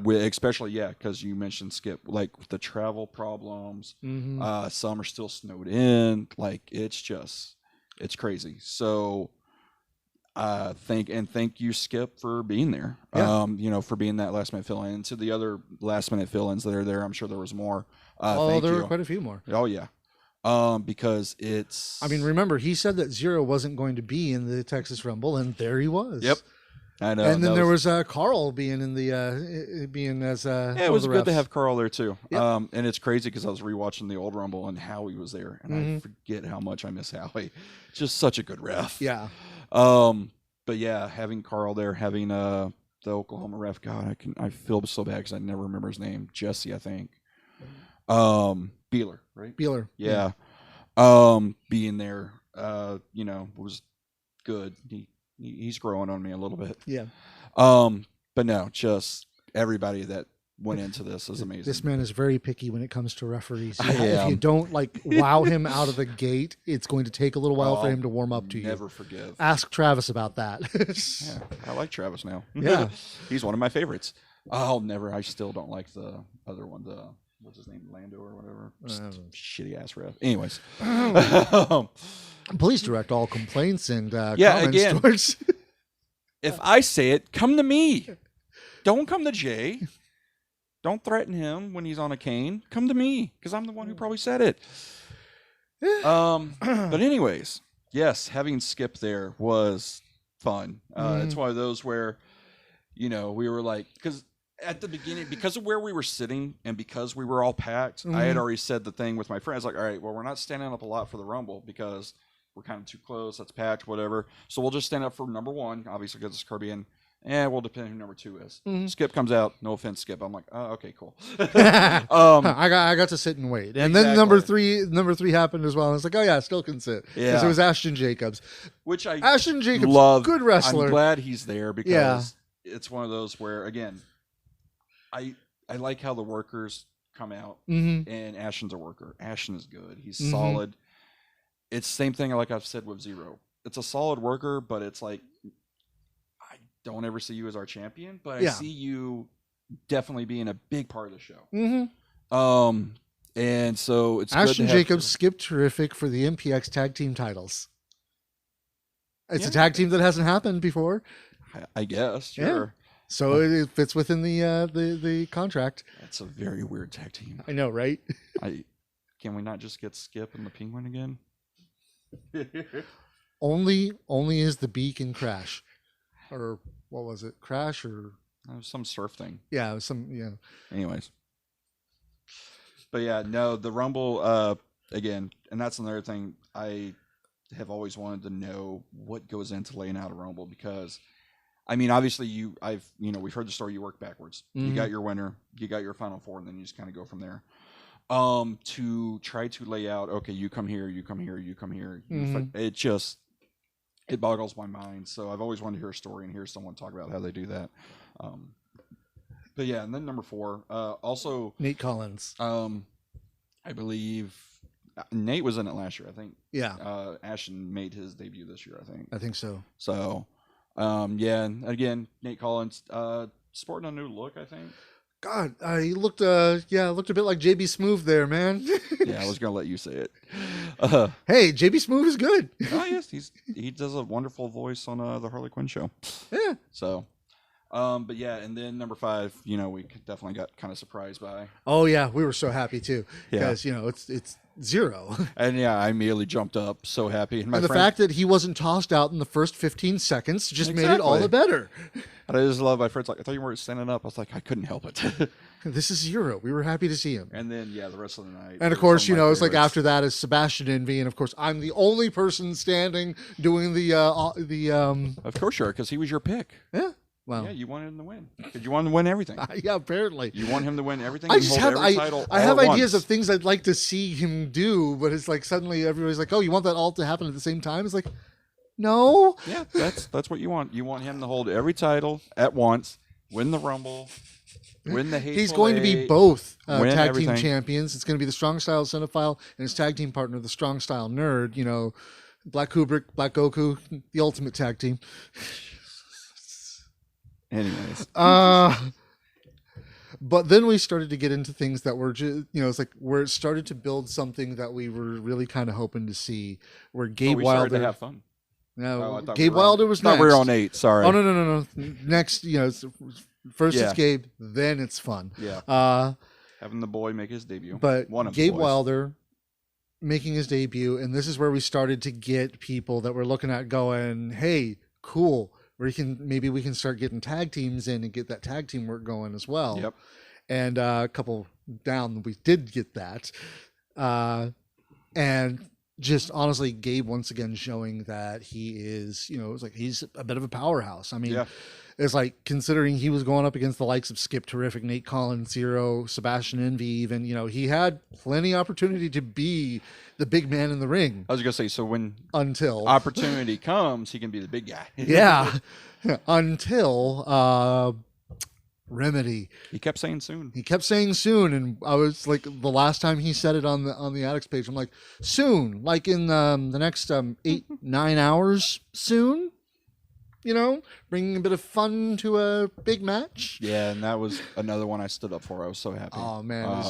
especially because you mentioned Skip, like the travel problems, some are still snowed in, like it's crazy. So, thank you, Skip, for being there. For being that last minute fill in. And to the other last minute fill ins that are there, I'm sure there was more. There were quite a few more. Oh yeah. Because it's... I mean, remember, he said that Zero wasn't going to be in the Texas Rumble, and there he was. Yep. I know. And then there was Carl being in the... being as it was good to have Carl there, too. Yep. And it's crazy because I was rewatching the old Rumble, and Howie was there, and I forget how much I miss Howie. Just such a good ref. Yeah. But yeah, having Carl there, having the Oklahoma ref. God, I feel so bad because I never remember his name. Jesse, I think. Beeler, right? Beeler. Yeah. Being there, was good. He's growing on me a little bit. Yeah. But no, just everybody that went into this is amazing. This man is very picky when it comes to referees. I If am. you don't wow him out of the gate, it's going to take a little while for I'll him to warm up to you. Never forgive. Ask Travis about that. Yeah, I like Travis now. Yeah. He's one of my favorites. I still don't like the other one, what's his name, Lando or whatever. Shitty ass ref. Anyways. Please direct all complaints and comments again, towards... If I say it, come to me. Don't come to Jay. Don't threaten him when he's on a cane. Come to me, because I'm the one who probably said it. But anyways, yes, having Skip there was fun. It's one of those where, we were like, because at the beginning, because of where we were sitting and because we were all packed, I had already said the thing with my friends, like, all right, well, we're not standing up a lot for the Rumble because we're kind of too close. That's packed, whatever. So we'll just stand up for number one, obviously, because it's Caribbean. And we'll depend who number two is. Skip comes out. No offense, Skip. I'm like, oh, okay, cool. I got to sit and wait, and then number three happened as well. And I was like, oh yeah, I still can sit because it was Ashton Jacobs, which Ashton Jacobs love. Good wrestler. I'm glad he's there because it's one of those where again, I like how the workers come out, and Ashton's a worker. Ashton is good. He's solid. It's the same thing like I've said with Zero. It's a solid worker, but it's like. Don't ever see you as our champion, but I see you definitely being a big part of the show. And so it's Ashton good to Jacobs skipped terrific for the MPX tag team titles. It's a tag team that hasn't happened before. I guess, sure. Yeah. So it fits within the contract. That's a very weird tag team. I know, right? Can we not just get Skip and the Penguin again? only is the Beak and Crash. Or what was it? Crash or some surf thing? Yeah, it was some. Yeah. Anyways, but yeah, no, the Rumble again, and that's another thing I have always wanted to know what goes into laying out a Rumble because, I mean, obviously we've heard the story. You work backwards. You got your winner, you got your final four, and then you just kind of go from there. To try to lay out, okay, you come here, you come here, you come here. It boggles my mind. So I've always wanted to hear a story and hear someone talk about how they do that. But yeah, and then number 4, also Nate Collins. I believe Nate was in it last year, I think. Yeah. Ashton made his debut this year, I think. I think so. So, and again, Nate Collins, sporting a new look, I think. God, he looked a bit like JB Smoove there, man. Yeah, I was gonna let you say it. Hey, JB Smoove is good. Oh yes, he does a wonderful voice on the Harley Quinn show. Yeah. So, but yeah, and then number 5, we definitely got kind of surprised by. Oh yeah, we were so happy too because it's Zero. And yeah, I immediately jumped up, so happy. And the fact that he wasn't tossed out in the first 15 seconds just made it all the better. And I just love my friends. Like, I thought you weren't standing up. I was like, I couldn't help it. This is Zero. We were happy to see him. And then the rest of the night. And of course, it's like after that is Sebastian Envy, and of course I'm the only person standing doing the. Of course you are, because he was your pick. Yeah. Well, yeah, you wanted him to win. Because you wanted him to win everything. Yeah, apparently. You want him to win everything. I just have title I have ideas of things I'd like to see him do, but it's like suddenly everybody's like, "Oh, you want that all to happen at the same time?" It's like, no. Yeah, that's what you want. You want him to hold every title at once, win the Rumble, win the Hateful He's going to be Eight, both win tag everything. team champions. It's going to be the Strong Style Cinephile and his tag team partner, the Strong Style Nerd. Black Kubrick, Black Goku, the ultimate tag team. Anyways. But then we started to get into things that were just, it's like where it started to build something that we were really kind of hoping to see. Where Gabe Wilder started to have fun. No, Gabe Wilder was next. No, we're on 8. Sorry. Oh no. Next, first it's Gabe, then it's fun. Yeah. Having the boy make his debut. But one of Gabe the boys. Wilder making his debut, and this is where we started to get people that we're looking at going, "Hey, cool. We can start getting tag teams in and get that tag team work going as well." Yep. And a couple down, we did get that. And just honestly, Gabe once again showing that he is, it's like he's a bit of a powerhouse. I mean, Yeah. it's like considering he was going up against the likes of Skip Terrific, Nate Collins, Zero, Sebastian Envy, even, he had plenty of opportunity to be the big man in the ring I was gonna say, so when until opportunity comes, he can be the big guy. yeah, until Remedy. He kept saying soon. He kept saying soon, and I was like, the last time he said it on the Addicts page, I'm like, soon, like in the next 8-9 hours, soon. Bringing a bit of fun to a big match. Yeah, and that was another one I stood up for. I was so happy. Oh man,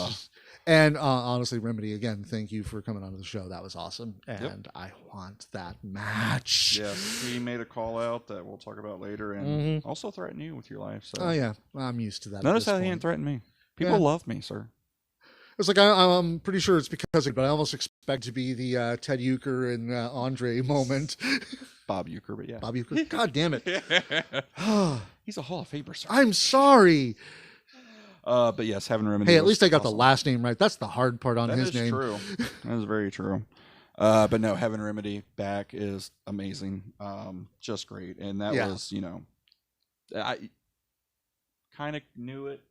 and honestly, Remedy, again, thank you for coming onto the show. That was awesome, and I want that match. Yes, he made a call out that we'll talk about later, and also threatened you with your life. So. Oh yeah, I'm used to that. Notice how he didn't threaten me. People love me, sir. It's like I'm pretty sure it's because of, but I almost expect to be the Ted Euchre and Andre moment. Bob Euchre, but yeah. Bob Euchre. God damn it. He's a Hall of Famer, sir. I'm sorry. But yes, having Remedy. Hey, at least I got the last name right. That's the hard part on his name. That is true. That is very true. But no, having Remedy back is amazing. Just great. And that was, I kind of knew it,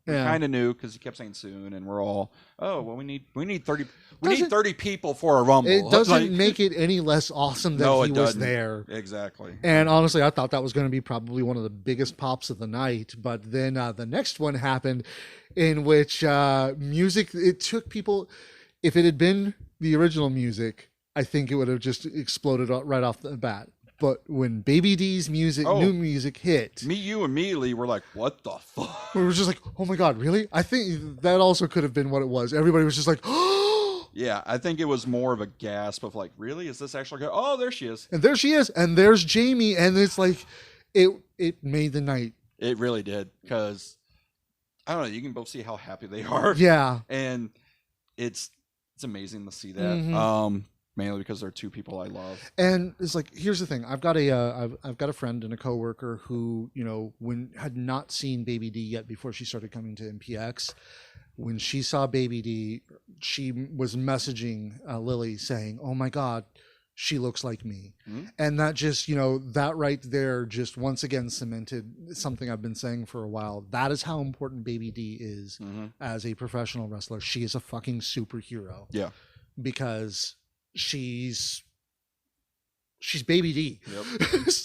kind of knew because he kept saying soon, and we're all, we need 30 people for a Rumble. It doesn't make it any less awesome that he was there. Exactly. And honestly, I thought that was going to be probably one of the biggest pops of the night, but then the next one happened, in which music, it took people. If it had been the original music, I think it would have just exploded right off the bat. But when Baby D's new music hit, you immediately were like, what the fuck? We were just like, oh my God, really? I think that also could have been what it was. Everybody was just like, oh. Yeah, I think it was more of a gasp of like, really? Is this actually good? Oh, there she is. And there she is. And there's Jamie. And it's like, it made the night. It really did. Because, I don't know, you can both see how happy they are. Yeah. And it's amazing to see that. Mainly because they're two people I love. And it's like, here's the thing. I've got a friend and a coworker who, had not seen Baby D yet before she started coming to MPX. When she saw Baby D, she was messaging Lily saying, oh my God, she looks like me. Mm-hmm. And that just, that right there just once again cemented something I've been saying for a while. That is how important Baby D is as a professional wrestler. She is a fucking superhero. Yeah. Because she's Baby D. Yep.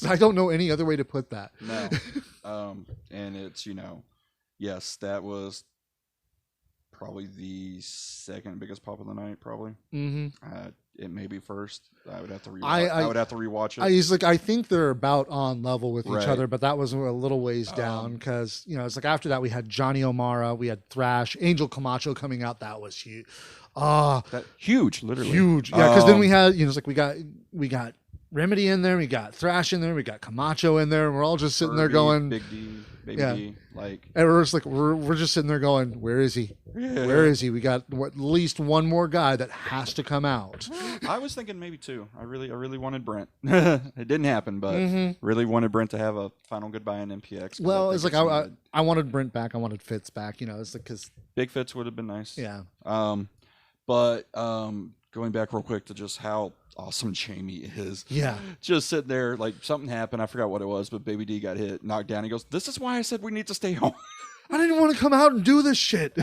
I don't know any other way to put that. No. And it's, yes, that was probably the second biggest pop of the night, probably. It may be first. I would have to rewatch. I would have to rewatch it. I think they're about on level with each other, but that was a little ways down because, it's like after that we had Johnny O'Mara, we had Thrash, Angel Camacho coming out. That was huge. Huge, literally. Huge. Yeah, because then we had, it's like we got Remedy in there, we got Thrash in there, we got Camacho in there, and we're all just sitting there going, Big D, Baby D, and we're just like we're just sitting there going, where is he? Yeah. Where is he? We got at least one more guy that has to come out. I was thinking maybe two. I really wanted Brent. It didn't happen, but really wanted Brent to have a final goodbye in MPX. Well, it's like I wanted Brent back. I wanted Fitz back. It's like because Big Fitz would have been nice. Yeah. But going back real quick to just how awesome Jamie is. Yeah. Just sitting there, like something happened. I forgot what it was, but Baby D got hit, knocked down. He goes, this is why I said we need to stay home. I didn't want to come out and do this shit.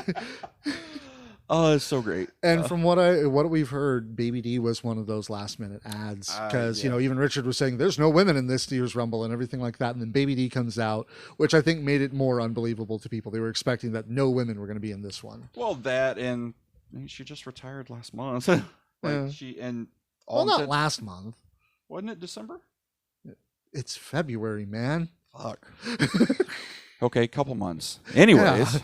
Oh, it's so great. And from what we've heard, Baby D was one of those last minute ads because, even Richard was saying there's no women in this year's Rumble and everything like that. And then Baby D comes out, which I think made it more unbelievable to people. They were expecting that no women were going to be in this one. Well, that and she just retired last month. Not last month. Wasn't it December? It's February, man. Fuck. Okay, couple months. Anyways.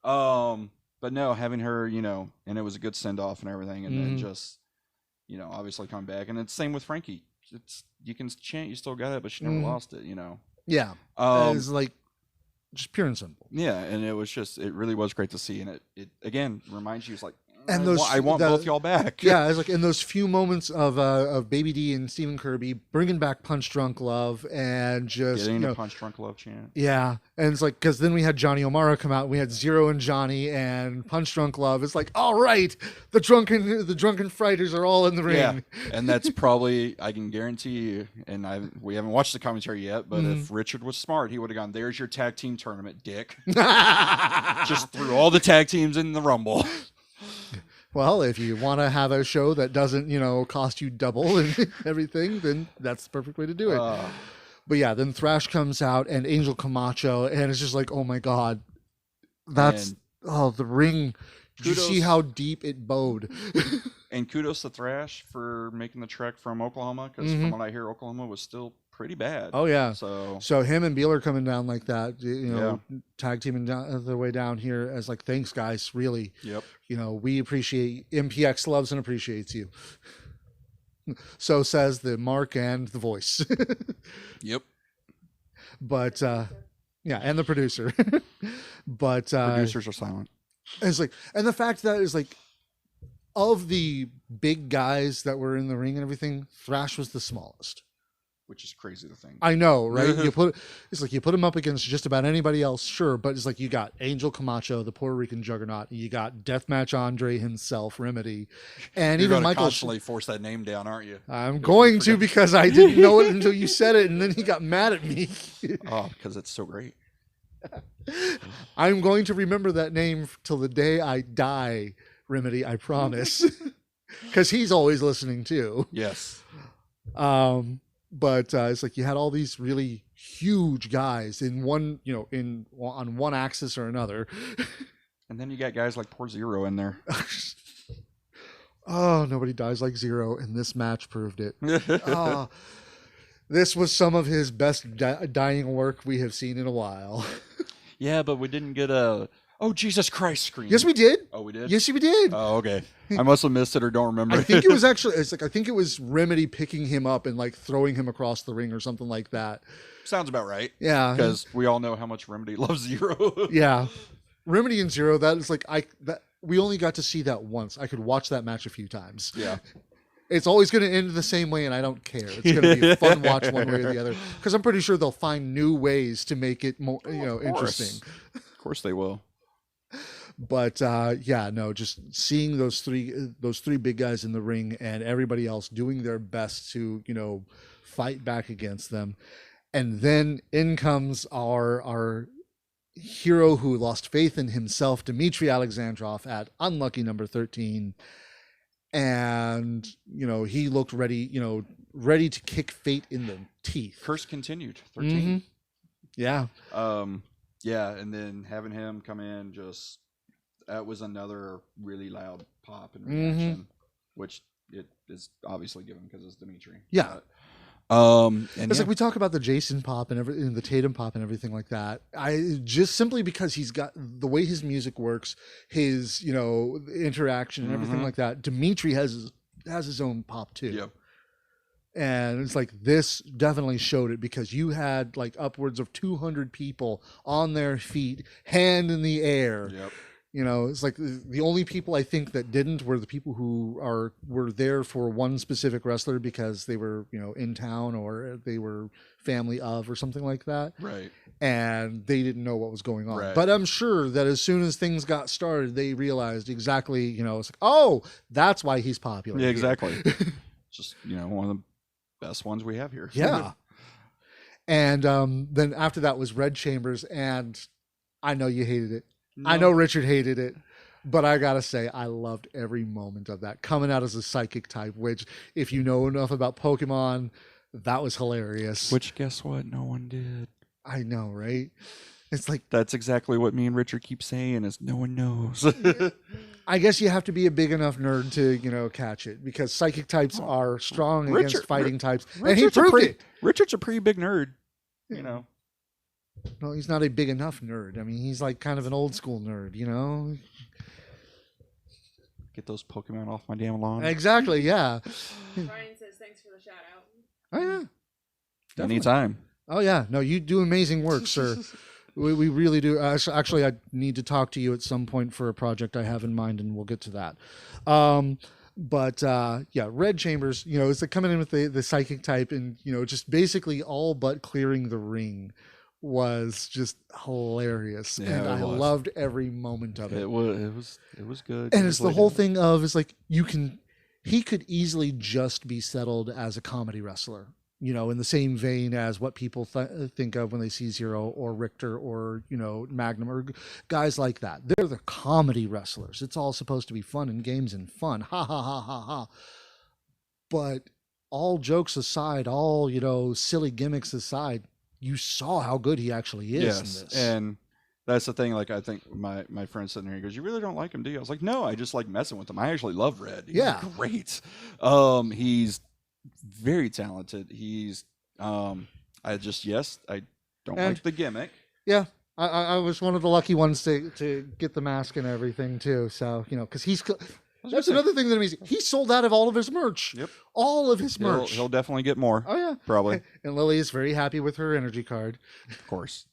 Yeah. But no, having her, and it was a good send off and everything, and then just, obviously come back. And it's same with Frankie. You can chant, you still got it, but she never lost it, Yeah. It's like just pure and simple. Yeah, and it really was great to see, and it again reminds you, it's like. And I want both y'all back. Yeah, it's like in those few moments of Baby D and Stephen Kirby bringing back Punch Drunk Love and just getting the Punch Drunk Love chant. Yeah, and it's like because then we had Johnny O'Mara come out. We had Zero and Johnny and Punch Drunk Love. It's like, all right, the drunken fighters are all in the ring. Yeah, and that's probably, I can guarantee you, and we haven't watched the commentary yet, but if Richard was smart, he would have gone, "There's your tag team tournament, dick." Just threw all the tag teams in the Rumble. Well, if you want to have a show that doesn't, cost you double and everything, then that's the perfect way to do it. But yeah, then Thrash comes out and Angel Camacho, and it's just like, oh my God, the ring. Did you see how deep it bowed? And kudos to Thrash for making the trek from Oklahoma, because from what I hear, Oklahoma was still pretty bad. Oh yeah. So him and Beeler coming down like that, tag teaming down the way down here as like, thanks guys, really. Yep. We appreciate MPX loves and appreciates you. So says the Mark and the voice. Yep. But and the producer. But producers are silent. It's like, and the fact that is like, of the big guys that were in the ring and everything, Thrash was the smallest. Which is crazy to think. I know, right? It's like you put him up against just about anybody else, sure, but it's like you got Angel Camacho, the Puerto Rican juggernaut, you got Deathmatch Andre himself, Remedy, and You're even Michael. Constantly force that name down, aren't you? I'm going to, because I didn't know it until you said it, and then he got mad at me. Oh, because it's so great. I'm going to remember that name till the day I die, Remedy. I promise, because he's always listening too. Yes. But it's like you had all these really huge guys in one, on one axis or another. And then you got guys like poor Zero in there. Oh, nobody dies like Zero, and this match proved it. This was some of his best dying work we have seen in a while. Yeah, but we didn't get a "Oh Jesus Christ" scream. Yes, we did. Oh, we did. Yes, we did. Oh, okay. I must have missed it or don't remember. I think it was actually. It's like I think it was Remedy picking him up and like throwing him across the ring or something like that. Sounds about right. Yeah, because we all know how much Remedy loves Zero. Yeah, Remedy and Zero. That is like we only got to see that once. I could watch that match a few times. Yeah. It's always going to end the same way, and I don't care. It's going to be a fun watch one way or the other, because I'm pretty sure they'll find new ways to make it more, interesting. Of course they will. But just seeing those three big guys in the ring and everybody else doing their best to fight back against them, and then in comes our hero who lost faith in himself, Dmitry Alexandrov, at unlucky number 13. And he looked ready to kick fate in the teeth. Curse continued. 13. Yeah. And then having him come in, that was another really loud pop and reaction, which it is obviously given because it's Dimitri. Yeah. And it's like we talk about the Jason pop and everything, the Tatum pop and everything like that. I just simply because he's got the way his music works, his interaction and everything like that. Dimitri has his own pop too. Yep. And it's like this definitely showed it, because you had like upwards of 200 people on their feet, hand in the air. Yep. It's like the only people I think that didn't were the people who were there for one specific wrestler because they were, in town or they were family of or something like that. Right. And they didn't know what was going on. Right. But I'm sure that as soon as things got started, they realized exactly, it's like, oh, that's why he's popular. Yeah, exactly. Just, one of the best ones we have here. Yeah. And then after that was Red Chambers, and I know you hated it. No. I know Richard hated it, but I gotta say I loved every moment of that, coming out as a psychic type, which if you know enough about Pokemon, that was hilarious. Which guess what? No one did. I know, right? It's like that's exactly what me and Richard keep saying is no one knows. I guess you have to be a big enough nerd to catch it, because psychic types are strong against fighting types, and he proved it. Richard's a pretty big nerd, No, he's not a big enough nerd. I mean, he's like kind of an old school nerd, Get those Pokemon off my damn lawn. Exactly, yeah. Brian says thanks for the shout out. Oh, yeah. Definitely. Anytime. Oh, yeah. No, you do amazing work, sir. We really do. Actually, I need to talk to you at some point for a project I have in mind, and we'll get to that. But yeah, Red Chambers, it's like coming in with the psychic type, and just basically all but clearing the ring was just hilarious, Yeah, and I was. loved every moment of it. It was good. And it's the whole thing of he could easily just be settled as a comedy wrestler, in the same vein as what people think of when they see Zero or Richter or Magnum or guys like that. They're the comedy wrestlers. It's all supposed to be fun and games and fun, ha ha ha ha ha. But all jokes aside, all silly gimmicks aside, you saw how good he actually is in this. And that's the thing. Like, I think my friend sitting here, he goes, "You really don't like him, do you?" I was like, "No, I just like messing with him. I actually love Red. He's great. He's very talented. He's I don't like the gimmick. Yeah, I was one of the lucky ones to get the mask and everything too. So because that's another thing that amazing. He sold out of all of his merch. Yep, all of his merch. He'll definitely get more. Oh yeah, probably. And Lily is very happy with her energy card. Of course.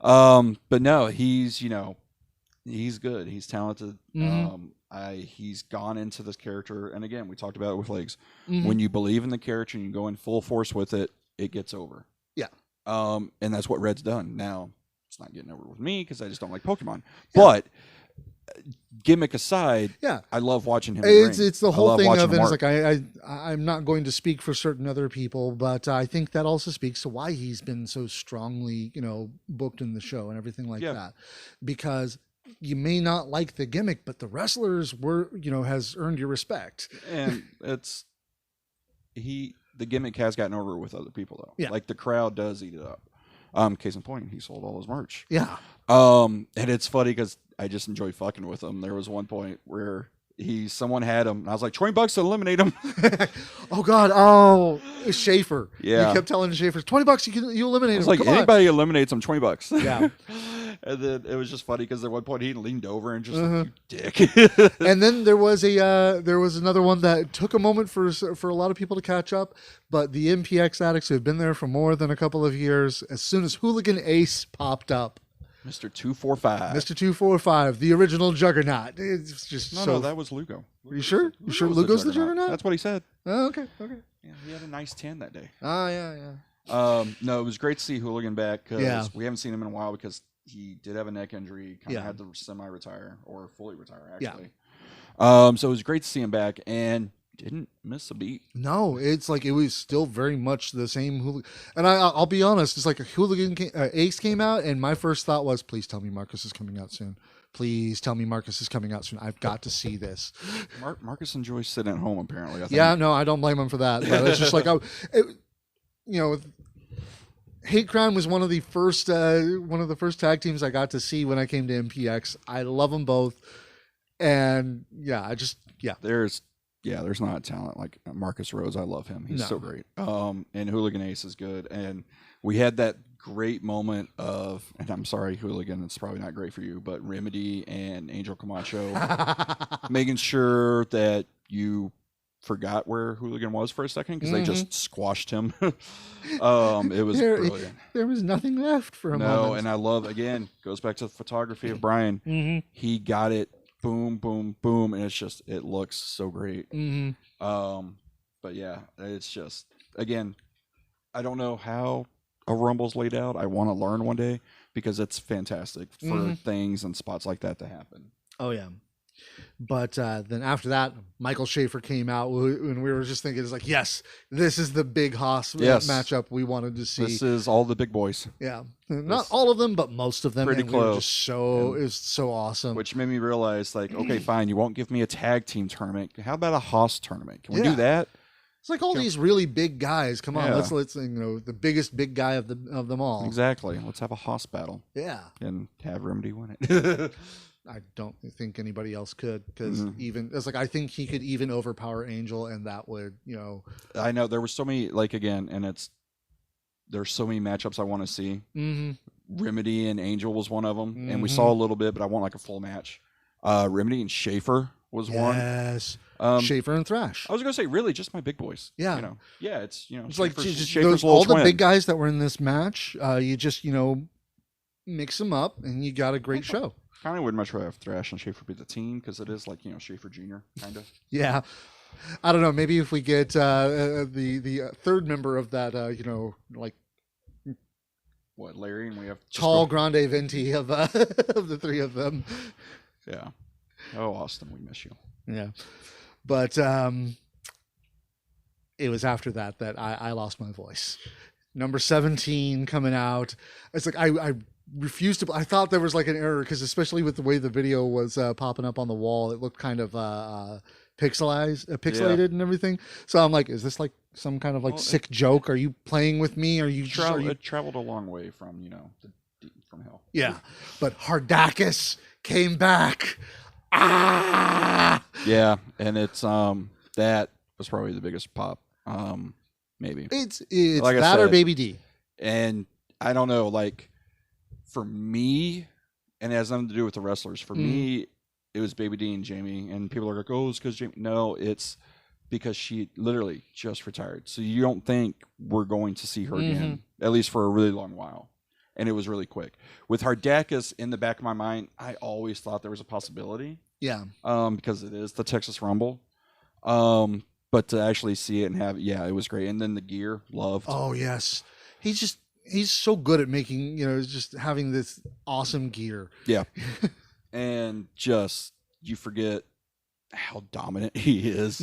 But no, he's he's good. He's talented. He's gone into this character, and again, we talked about it with Legs. When you believe in the character and you go in full force with it, it gets over. Yeah. And that's what Red's done. Now, it's not getting over with me because I just don't like Pokemon. Yeah. But gimmick aside, I love watching him. It's the whole thing of it. It's like I'm not going to speak for certain other people, but I think that also speaks to why he's been so strongly, booked in the show and everything like that, because you may not like the gimmick, but the wrestlers has earned your respect. And the gimmick has gotten over with other people though. Yeah. Like the crowd does eat it up. Case in point, he sold all his merch. Yeah. And it's funny because I just enjoy fucking with him. There was one point where someone had him, and I was like, $20 to eliminate him. Oh God! Oh, Schaefer. Yeah. You kept telling Schaefer, $20. You eliminate him. Like anybody eliminates him, $20. Yeah. And then it was just funny because at one point he leaned over and just like, you dick. And then there was another one that took a moment for a lot of people to catch up, but the MPX addicts who have been there for more than a couple of years, as soon as Hooligan Ace popped up, Mr. 245. Mr. 245, the original Juggernaut. It's just no, that was Lugo. Are you sure? You sure Lugo's the Juggernaut? That's what he said. Oh, okay. Yeah, he had a nice tan that day. Oh, yeah. No, it was great to see Hooligan back because we haven't seen him in a while because he did have a neck injury, kind of had to semi-retire or fully retire, actually. Yeah. So it was great to see him back and didn't miss a beat. No, it's like it was still very much the same Hooligan. And I'll be honest, it's like a Hooligan Ace came out, and my first thought was, please tell me Marcus is coming out soon. Please tell me Marcus is coming out soon. I've got to see this. Marcus enjoys sitting at home, apparently. I think. Yeah, no, I don't blame him for that. But it's just like, Hate Crime was one of the first tag teams I got to see when I came to MPX. I love them both, and there's not a talent like Marcus Rhodes. I love him. He's so great. And Hooligan Ace is good. And we had that great moment of, and I'm sorry, Hooligan, it's probably not great for you, but Remedy and Angel Camacho making sure that you forgot where Hooligan was for a second because they just squashed him. It was brilliant. There was nothing left for him. No, and I love, again, goes back to the photography of Brian. He got it. Boom, boom, boom, and it looks so great. But yeah, it's just, again, I don't know how a Rumble's laid out. I want to learn one day because it's fantastic for things and spots like that to happen. Oh yeah. But then after that, Michael Schaefer came out, and we were just thinking, it's like, yes, this is the big Haas matchup we wanted to see. This is all the big boys. Yeah, not all of them, but most of them. Pretty close. It was so awesome. Which made me realize, like, okay, fine, you won't give me a tag team tournament. How about a Haas tournament? Can we do that? It's like all these really big guys. Come on, let's the biggest big guy of them all. Exactly. Let's have a Haas battle. Yeah, and have Remedy win it. I don't think anybody else could, because even it's like I think he could even overpower Angel, and that would I know there were so many, like, again, and there's so many matchups I want to see. Remedy and Angel was one of them, and we saw a little bit, but I want like a full match. Remedy and Schaefer was one. Yes, Schaefer and Thrash. I was gonna say really just my big boys. Yeah, it's it's like all the big guys that were in this match. You just mix them up, and you got a great show. Kind of would much rather have Thrash and Schaefer be the team because it is like Schaefer Jr. kind of. Yeah. I don't know. Maybe if we get the third member of that, like What, Larry, and we have tall grande venti of of the three of them. Yeah. Oh, Austin, we miss you. Yeah, but it was after that I lost my voice. Number 17 coming out. It's like I refused to. I thought there was like an error because especially with the way the video was popping up on the wall, it looked kind of pixelated and everything. So I'm like, is this like some kind of like sick joke? Are you playing with me? It traveled a long way from from hell. Yeah, but Hardakis came back. Ah! Yeah, and it's that was probably the biggest pop. Maybe It's like that or Baby D. And I don't know, like for me, and it has nothing to do with the wrestlers. For me, it was Baby D and Jamie, and people are like, "Oh, it's because Jamie." No, it's because she literally just retired. So you don't think we're going to see her again, at least for a really long while. And it was really quick. With Hardakis in the back of my mind, I always thought there was a possibility. Yeah. Because it is the Texas Rumble. But to actually see it and have it was great. And then the gear, loved. Oh yes. He's so good at making, just having this awesome gear. Yeah. And just you forget how dominant he is.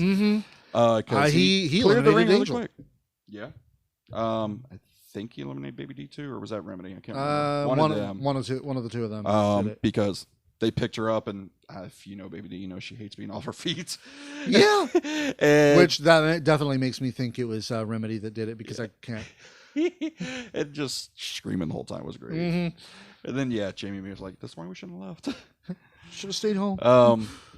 Because he cleared the ring really Angel. quick. Yeah. I think he eliminated Baby D too, or was that Remedy? I can't remember. One of them. One of the two of them. Did it. Because they picked her up, and if you know Baby D, she hates being off her feet. Yeah. And which that definitely makes me think it was Remedy that did it because I can't. And just screaming the whole time was great. And then Jamie was like, "That's why we shouldn't have left. Should have stayed home."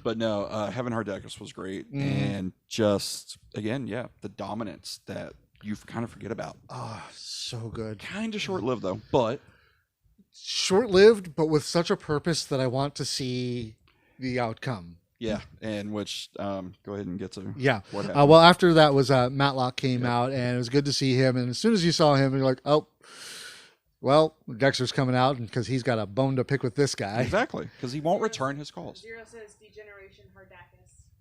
But no, having Hardakis was great, and just again, the dominance that you kind of forget about. Oh, so good. Kind of short-lived though, but short-lived, but with such a purpose that I want to see the outcome. Yeah, and which go ahead and get to what happened. Well, after that was Matlock came out, and it was good to see him. And as soon as you saw him, you're like, oh, well, Dexter's coming out because he's got a bone to pick with this guy. Exactly, because he won't return his calls. Zero says Degeneration Hardakis.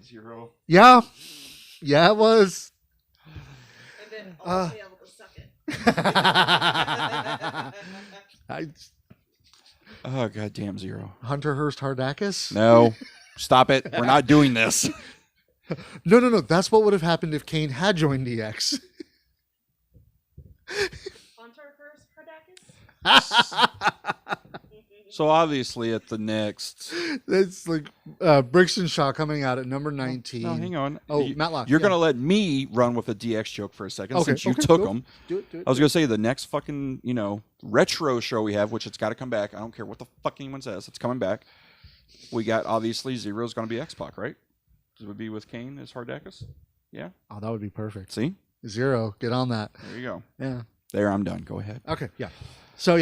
Zero. Yeah, it was. And then I'll be able to suck it. Oh, goddamn, Zero. Hunter Hearst Hardakis? No. Stop it. We're not doing this. No. That's what would have happened if Kane had joined DX. Hunter Hearst Hardakis? So obviously at the next... It's like Brixton Shaw coming out at number 19. No, hang on. Oh, Matlock. You're going to let me run with a DX joke for a second since you took them. Do it. I was going to say the next fucking, retro show we have, which it's got to come back. I don't care what the fuck anyone says. It's coming back. We got, obviously, Zero's going to be X-Pac, right? It would be with Kane as Hardakis? Yeah? Oh, that would be perfect. See? Zero. Get on that. There you go. Yeah. There, I'm done. Go ahead. Okay, yeah. So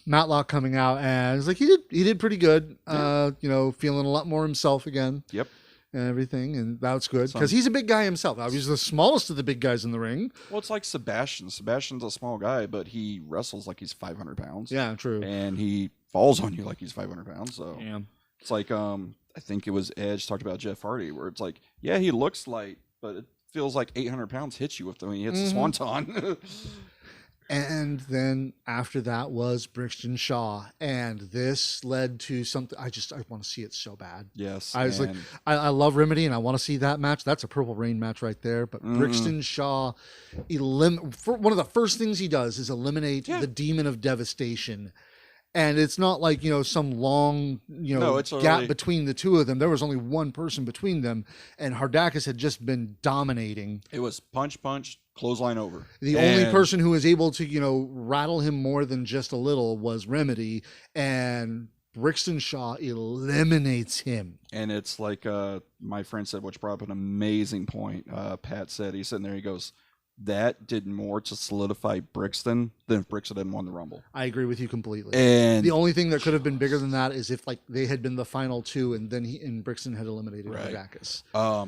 Matlock coming out, and it's like he did pretty good. Feeling a lot more himself again. Yep. And everything, and that's good because he's a big guy himself. Now, he's the smallest of the big guys in the ring. Well, it's like Sebastian. Sebastian's a small guy, but he wrestles like he's 500 pounds. Yeah, true. And he falls on you like he's 500 pounds. So yeah. It's like I think it was Edge talked about Jeff Hardy, where it's like, yeah, he looks light, but it feels like 800 pounds hits you when he hits the swanton. And then after that was Brixton Shaw, and this led to something. I want to see it so bad. Yes, I was like, I love Remedy, and I want to see that match. That's a Purple Rain match right there. But Brixton Shaw, one of the first things he does is eliminate the Demon of Devastation. And it's not like, some long, gap between the two of them. There was only one person between them, and Hardakis had just been dominating. It was punch, clothesline over. The only person who was able to, rattle him more than just a little was Remedy, and Brixton Shaw eliminates him. And it's like my friend said, which brought up an amazing point. Pat said, he's sitting there, he goes, that did more to solidify Brixton than if Brixton hadn't won the Rumble. I agree with you completely. And the only thing that could have been bigger than that is if they had been the final two and then Brixton had eliminated Hardakis.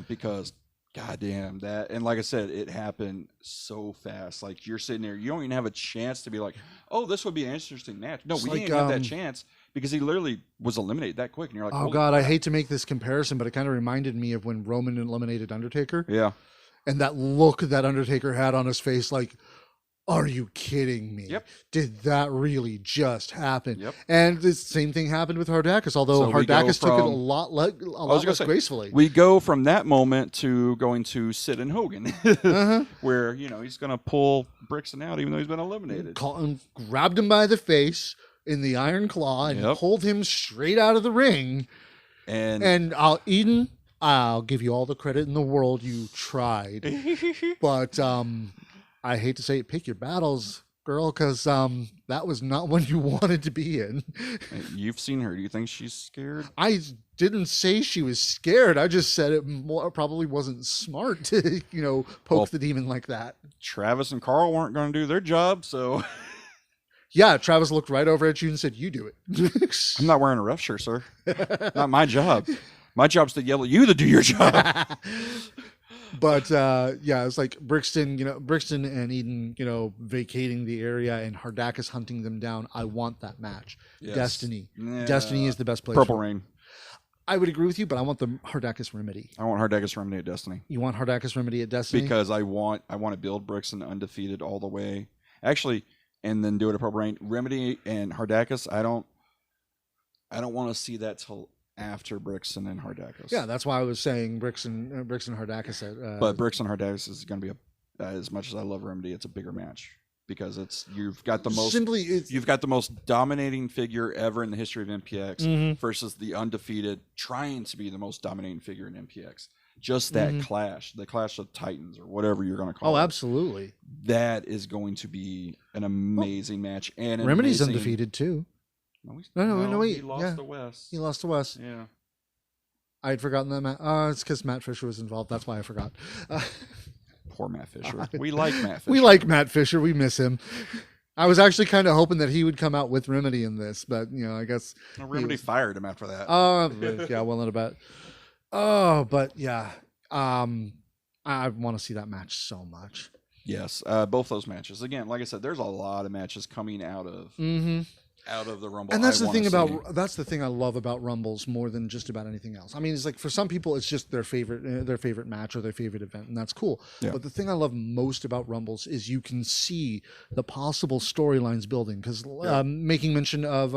Because God damn that. And like I said, it happened so fast. Like you're sitting there, you don't even have a chance to be like, oh, this would be an interesting match. No, It's we like, didn't have that chance because he literally was eliminated that quick. And you're like, Oh holy God, I crap. hate to make this comparison, but it kind of reminded me of when Roman eliminated Undertaker, Yeah. and that look that Undertaker had on his face, like, are you kidding me? Yep. Did that really just happen? Yep. And the same thing happened with Hardakis, although So we go Hardakis took it a from- lot, gonna less say, gracefully. We go from that moment to going to Sid and Hogan, Uh-huh. where, he's going to pull Brixton out even though he's been eliminated. Grabbed him by the face in the Iron Claw and Yep. pulled him straight out of the ring. And Eden, I'll give you all the credit in the world. You tried. But I hate to say it, pick your battles, girl, because that was not one you wanted to be in. you've seen her. Do you think she's scared? I didn't say she was scared. I just said it probably wasn't smart to, poke the demon like that. Travis and Carl weren't going to do their job, so Yeah, Travis looked right over at you and said, "You do it." I'm not wearing a ref shirt, sir. Not my job. My job's to yell at you to do your job. But it's like Brixton and Eden, vacating the area and Hardakis hunting them down. I want that match. Yes. Destiny. Yeah. Destiny is the best place. Purple for it. Rain. I would agree with you, but I want the Hardakis remedy. I want Hardakis Remedy at Destiny. You want Hardakis remedy at Destiny? Because I want to build Brixton undefeated all the way. Actually, and then do it at Purple Rain. Remedy and Hardakis, I don't want to see that till after Brixton and Hardakis. Yeah, that's why I was saying Brixton Hardakis. But Brixton Hardakis is going to be as much as I love Remedy, it's a bigger match because you've got the most dominating figure ever in the history of MPX Mhm. versus the undefeated trying to be the most dominating figure in MPX. Just that the clash of titans or whatever you're going to call it. Oh, absolutely. That is going to be an amazing match. And an Remedy's amazing... undefeated too. No, wait. He lost Yeah. to Wes. He lost to Wes. Yeah. I had forgotten that match. It's because Matt Fisher was involved. That's why I forgot. Poor Matt Fisher. We like Matt Fisher. We like Matt Fisher. We miss him. I was actually kind of hoping that he would come out with Remedy in this, but I guess Remedy fired him after that. yeah, well, not about. Oh, but yeah, I want to see that match so much. Yes, both those matches. Again, like I said, there's a lot of matches coming out of the Rumble. And that's the thing I love about Rumbles more than just about anything else. I mean, it's like for some people, it's just their favorite match or their favorite event, and that's cool. Yeah. But the thing I love most about Rumbles is you can see the possible storylines building. Because making mention of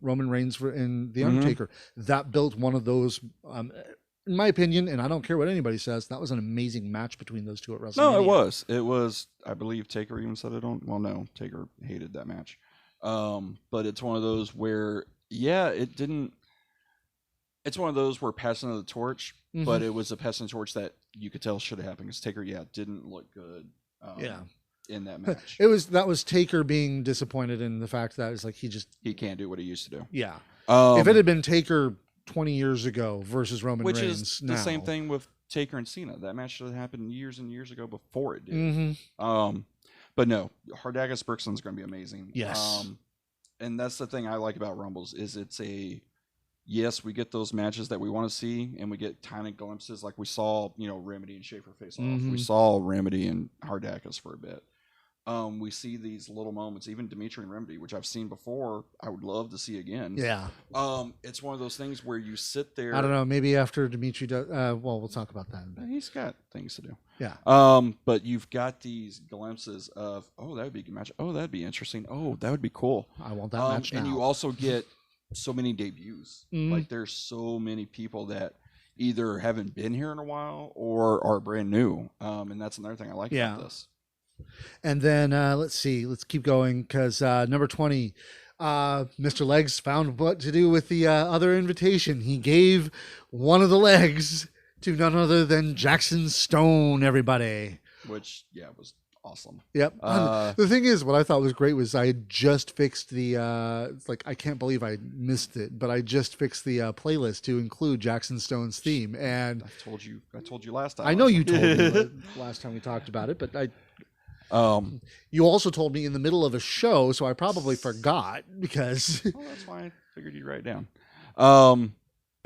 Roman Reigns in The Undertaker, that built one of those. In my opinion, and I don't care what anybody says, that was an amazing match between those two at WrestleMania. No, it was. It was. I believe Taker even said it on. Well, no, Taker hated that match. But it's one of those where, it didn't. It's one of those where passing of the torch, but it was a passing torch that you could tell should have happened because Taker, didn't look good. In that match, that was Taker being disappointed in the fact that it's like he can't do what he used to do. Yeah. If it had been Taker 20 years ago versus Roman Reigns, Reigns, is the same thing with Taker and Cena. That match should have happened years and years ago before it did. But no, Hardakis Brixton's going to be amazing. Yes. And that's the thing I like about Rumbles is yes, we get those matches that we want to see, and we get tiny glimpses like we saw, Remedy and Schaefer face off. We saw Remedy and Hardakis for a bit. We see these little moments, even Dimitri and Remedy, which I've seen before. I would love to see again. Yeah. It's one of those things where you sit there. I don't know. Maybe after Dimitri does. We'll talk about that in a bit. He's got things to do. Yeah. But you've got these glimpses of, that would be a good match. Oh, that'd be interesting. Oh, that would be cool. I want that match now. And you also get so many debuts. Like there's so many people that either haven't been here in a while or are brand new. And that's another thing I like about this. And then let's keep going because number 20, Mr. Legs found what to do with the other invitation. He gave one of the legs to none other than Jackson Stone, everybody. Which, was awesome. Yep. The thing is, what I thought was great was I had just fixed the, I can't believe I missed it, but I just fixed the playlist to include Jackson Stone's theme. And I told you last time. I know you told me last time we talked about it, but you also told me in the middle of a show, so I probably forgot because. Oh, that's fine. Figured you'd write it down.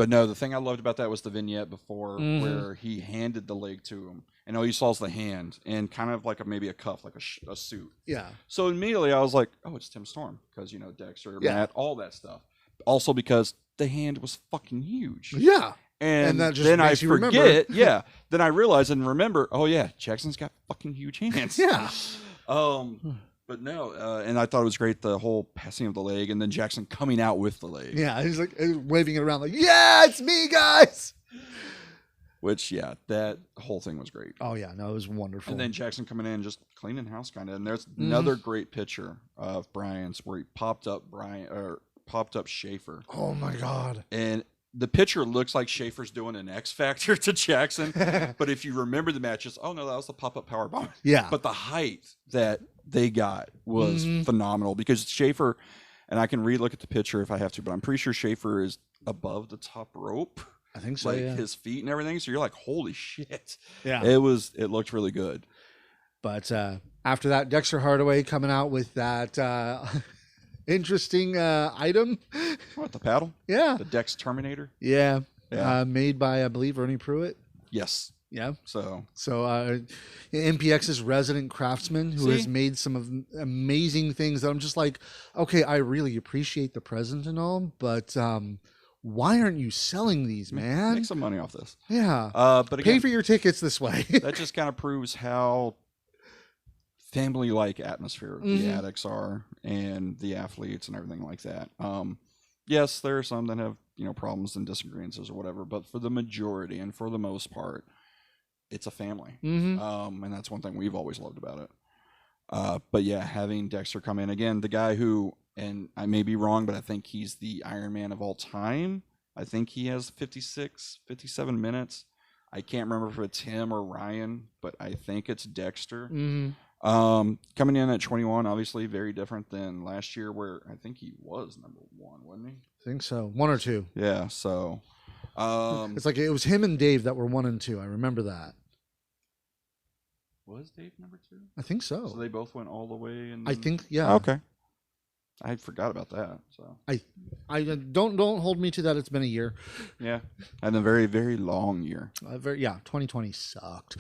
But no, the thing I loved about that was the vignette before where he handed the leg to him. And all you saw was the hand and kind of like maybe a cuff, like a suit. Yeah. So immediately I was like, oh, it's Tim Storm. Because, Dexter, Matt, all that stuff. Also because the hand was fucking huge. Yeah. And that just then I makes you forget. remember. Then I realize and remember, oh, yeah, Jackson's got fucking huge hands. Yeah. But no, and I thought it was great, the whole passing of the leg and then Jackson coming out with the leg. Yeah, he's like waving it around like, yeah, it's me, guys. Which, yeah, that whole thing was great. Oh, yeah, no, it was wonderful. And then Jackson coming in, just cleaning house kind of. And there's another great picture of Brian's where he popped up Schaefer. Oh, my God. And the picture looks like Schaefer's doing an X Factor to Jackson. But if you remember the matches, oh, no, that was the pop-up powerbomb. Yeah. But the height that they got was phenomenal because Schaefer, and I can re-look at the picture if I have to, but I'm pretty sure Schaefer is above the top rope. I think so, like yeah. his feet and everything. So you're like, holy shit. Yeah. It looked really good. But after that, Dexter Hardaway coming out with that interesting item. What, the paddle? Yeah. The Dex Terminator? Yeah. Yeah. Made by, I believe, Ernie Pruitt. Yes. Yeah. So MPX's resident craftsman who has made some of amazing things that I'm just like, okay, I really appreciate the present and all, but why aren't you selling these, man? Make some money off this. Yeah. But again, pay for your tickets this way. that just kind of proves how family-like atmosphere the addicts are and the athletes and everything like that. Yes, there are some that have problems and disagreements or whatever, but for the majority and for the most part, it's a family. And that's one thing we've always loved about it. But yeah, having Dexter come in again, the guy who, and I may be wrong, but I think he's the Iron Man of all time. I think he has 56, 57 minutes. I can't remember if it's him or Ryan, but I think it's Dexter. Coming in at 21, obviously very different than last year where I think he was number 1, wasn't he? I think so. 1 or 2. Yeah, so it's like it was him and Dave that were 1 and 2. I remember that. Was Dave number 2? I think so. So they both went all the way, and I think, yeah. Okay, I forgot about that. So I don't hold me to that. It's been a year. Yeah, and a very, very long year. 2020 sucked.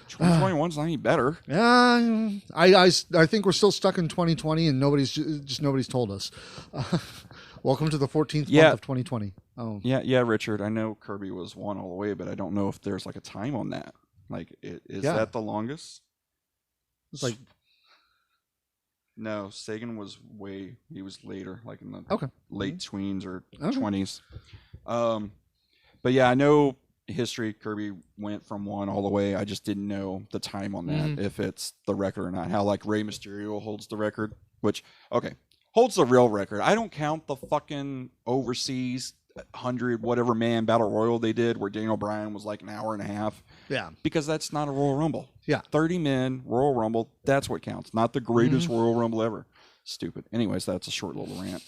2021's not any better. Yeah, I think we're still stuck in 2020, and nobody's told us. Welcome to the 14th month of 2020. Oh, yeah, Richard. I know Kirby was 1 all the way, but I don't know if there's like a time on that. Like, is that the longest? It's like, no, Sagan was he was later, like in the late tweens or 20s. But yeah, I know history. Kirby went from 1 all the way. I just didn't know the time on that, if it's the record or not. How like Rey Mysterio holds the record, which, holds the real record. I don't count the fucking overseas 100 whatever man battle royal they did where Daniel Bryan was like an hour and a half. Yeah. Because that's not a Royal Rumble. Yeah. 30 men, Royal Rumble, that's what counts. Not the greatest Royal Rumble ever. Stupid. Anyways, that's a short little rant.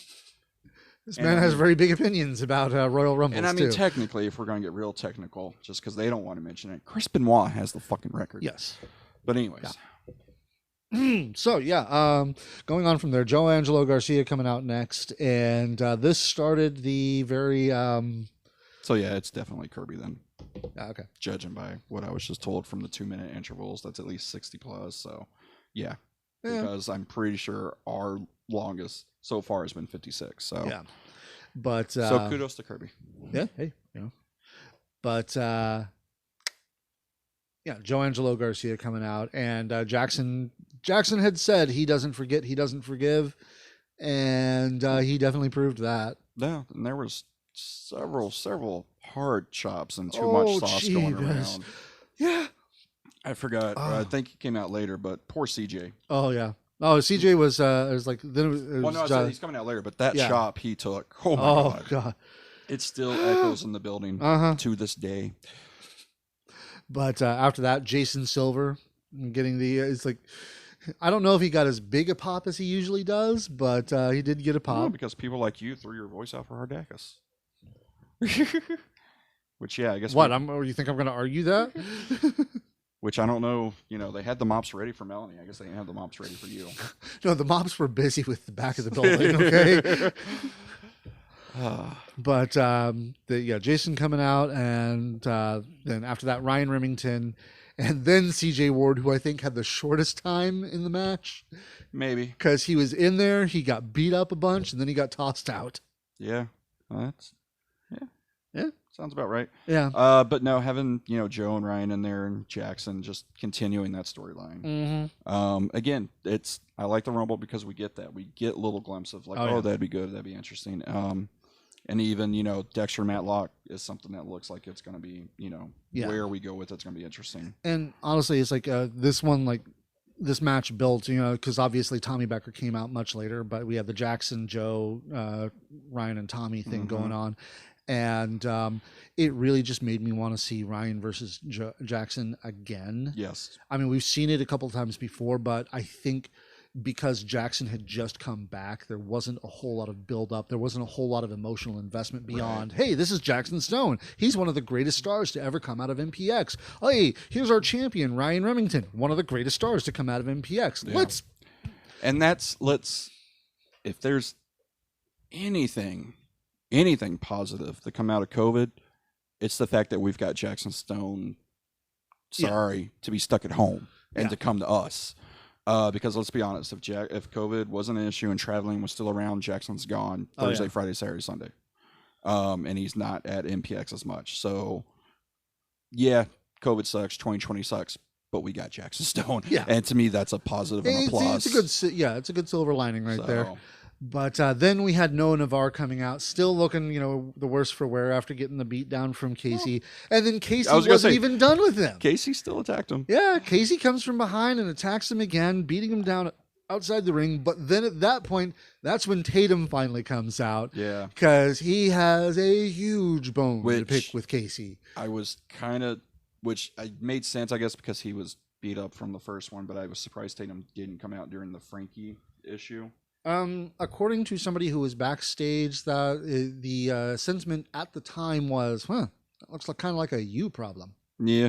This man has very big opinions about Royal Rumbles, and I mean, technically, if we're going to get real technical, just because they don't want to mention it, Chris Benoit has the fucking record. Yes. But anyways. So, going on from there, Joe Angelo Garcia coming out next, and this started the very... So, yeah, it's definitely Kirby then. Okay. Judging by what I was just told from the 2-minute intervals, that's at least 60 plus, so, yeah. Because I'm pretty sure our longest so far has been 56, so... Yeah. But... so, kudos to Kirby. Yeah, hey, But... Joe Angelo Garcia coming out, and Jackson had said he doesn't forget, he doesn't forgive, and he definitely proved that. Yeah, and there was several hard chops and too much sauce going around. Yeah, I forgot. I think he came out later, but poor CJ. Oh yeah. Oh, CJ was it was like then. I said he's coming out later, but that chop he took. Oh my god. It still echoes in the building to this day. But after that, Jason Silver getting it's like, I don't know if he got as big a pop as he usually does, but he did get a pop. No, because people like you threw your voice out for Hardakis. Which, I guess. What? You think I'm going to argue that? Which I don't know. They had the mops ready for Melanie. I guess they didn't have the mops ready for you. No, the mops were busy with the back of the building, okay? But Jason coming out, and then after that, Ryan Remington, and then CJ Ward, who I think had the shortest time in the match. Maybe. Because he was in there, he got beat up a bunch, and then he got tossed out. Yeah. Well, yeah. Sounds about right. Yeah. But no, having Joe and Ryan in there and Jackson just continuing that storyline. Mm-hmm. Again, I like the Rumble because we get that. We get little glimpses of like, that'd be good, that'd be interesting. And even Dexter Matlock is something that looks like it's going to be where we go with it's going to be interesting. And honestly, it's like this one like. This match built, because obviously Tommy Becker came out much later, but we have the Jackson, Joe, Ryan, and Tommy thing going on. And it really just made me want to see Ryan versus Jackson again. Yes. I mean, we've seen it a couple of times before, but I think because Jackson had just come back, there wasn't a whole lot of build-up. There wasn't a whole lot of emotional investment beyond, hey, this is Jackson Stone. He's one of the greatest stars to ever come out of MPX. Hey, here's our champion, Ryan Remington, one of the greatest stars to come out of MPX. Yeah. If there's anything positive to come out of COVID, it's the fact that we've got Jackson Stone, to be stuck at home and to come to us. Because let's be honest, if COVID wasn't an issue and traveling was still around, Jackson's gone Thursday, Friday, Saturday, Sunday. And he's not at MPX as much. So, yeah, COVID sucks, 2020 sucks, but we got Jackson Stone. Yeah. And to me, that's a positive and a plus. It's a good silver lining there. But then we had Noah Navarre coming out, still looking, the worse for wear after getting the beat down from Casey. And then Casey wasn't even done with him. Casey still attacked him. Yeah, Casey comes from behind and attacks him again, beating him down outside the ring. But then at that point, that's when Tatum finally comes out. Yeah. Because he has a huge bone to pick with Casey. Which made sense, I guess, because he was beat up from the first one. But I was surprised Tatum didn't come out during the Frankie issue. According to somebody who was backstage, the sentiment at the time was, that looks kind of like a you problem. Yeah.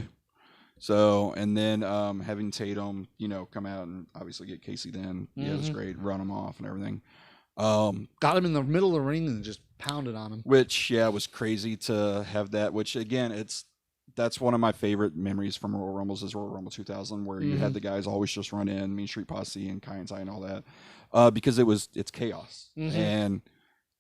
So, and then having Tatum, come out and obviously get Casey then. Yeah, it was great. Run him off and everything. Got him in the middle of the ring and just pounded on him. Which, was crazy to have that. Which, again, that's one of my favorite memories from Royal Rumbles is Royal Rumble 2000, where you had the guys always just run in, Mean Street Posse and Kai and Tai and all that. Because it's chaos, and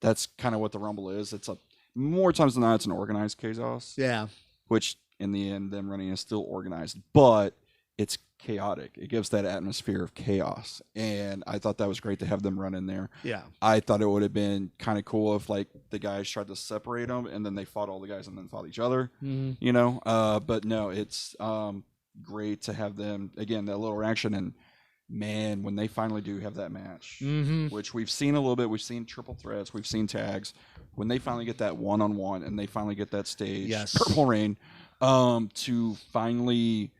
that's kind of what the Rumble is. It's more times than not, it's an organized chaos. Yeah. Which in the end, them running is still organized, but it's chaotic. It gives that atmosphere of chaos, and I thought that was great to have them run in there. Yeah. I thought it would have been kind of cool if like the guys tried to separate them, and then they fought all the guys and then fought each other. But no, it's great to have them again. That little action and. Man, when they finally do have that match, which we've seen a little bit, we've seen triple threats, we've seen tags. When they finally get that one-on-one and they finally get that stage, Purple Rain, to finally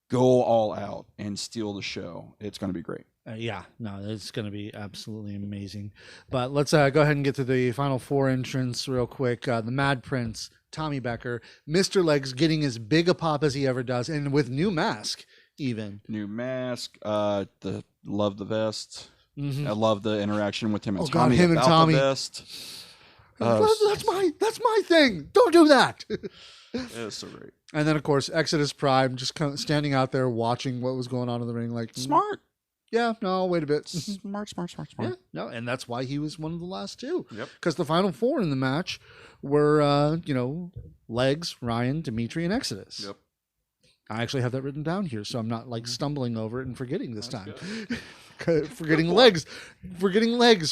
go all out and steal the show, it's going to be great. It's going to be absolutely amazing. But let's go ahead and get to the final four entrants real quick. The Mad Prince, Tommy Becker, Mr. Legs getting as big a pop as he ever does, and with new mask. Even new mask, love the vest. I love the interaction with him and Tommy. Him and Tommy. The vest. That's my thing. Don't do that. It's so great. And then of course Exodus Prime just standing out there watching what was going on in the ring, like smart. Yeah, no, wait a bit. Smart. Yeah, no, and that's why he was one of the last two. Yep. Because the final four in the match were, Legs, Ryan, Dimitri, and Exodus. Yep. I actually have that written down here, so I'm not like stumbling over it and forgetting this time. Forgetting legs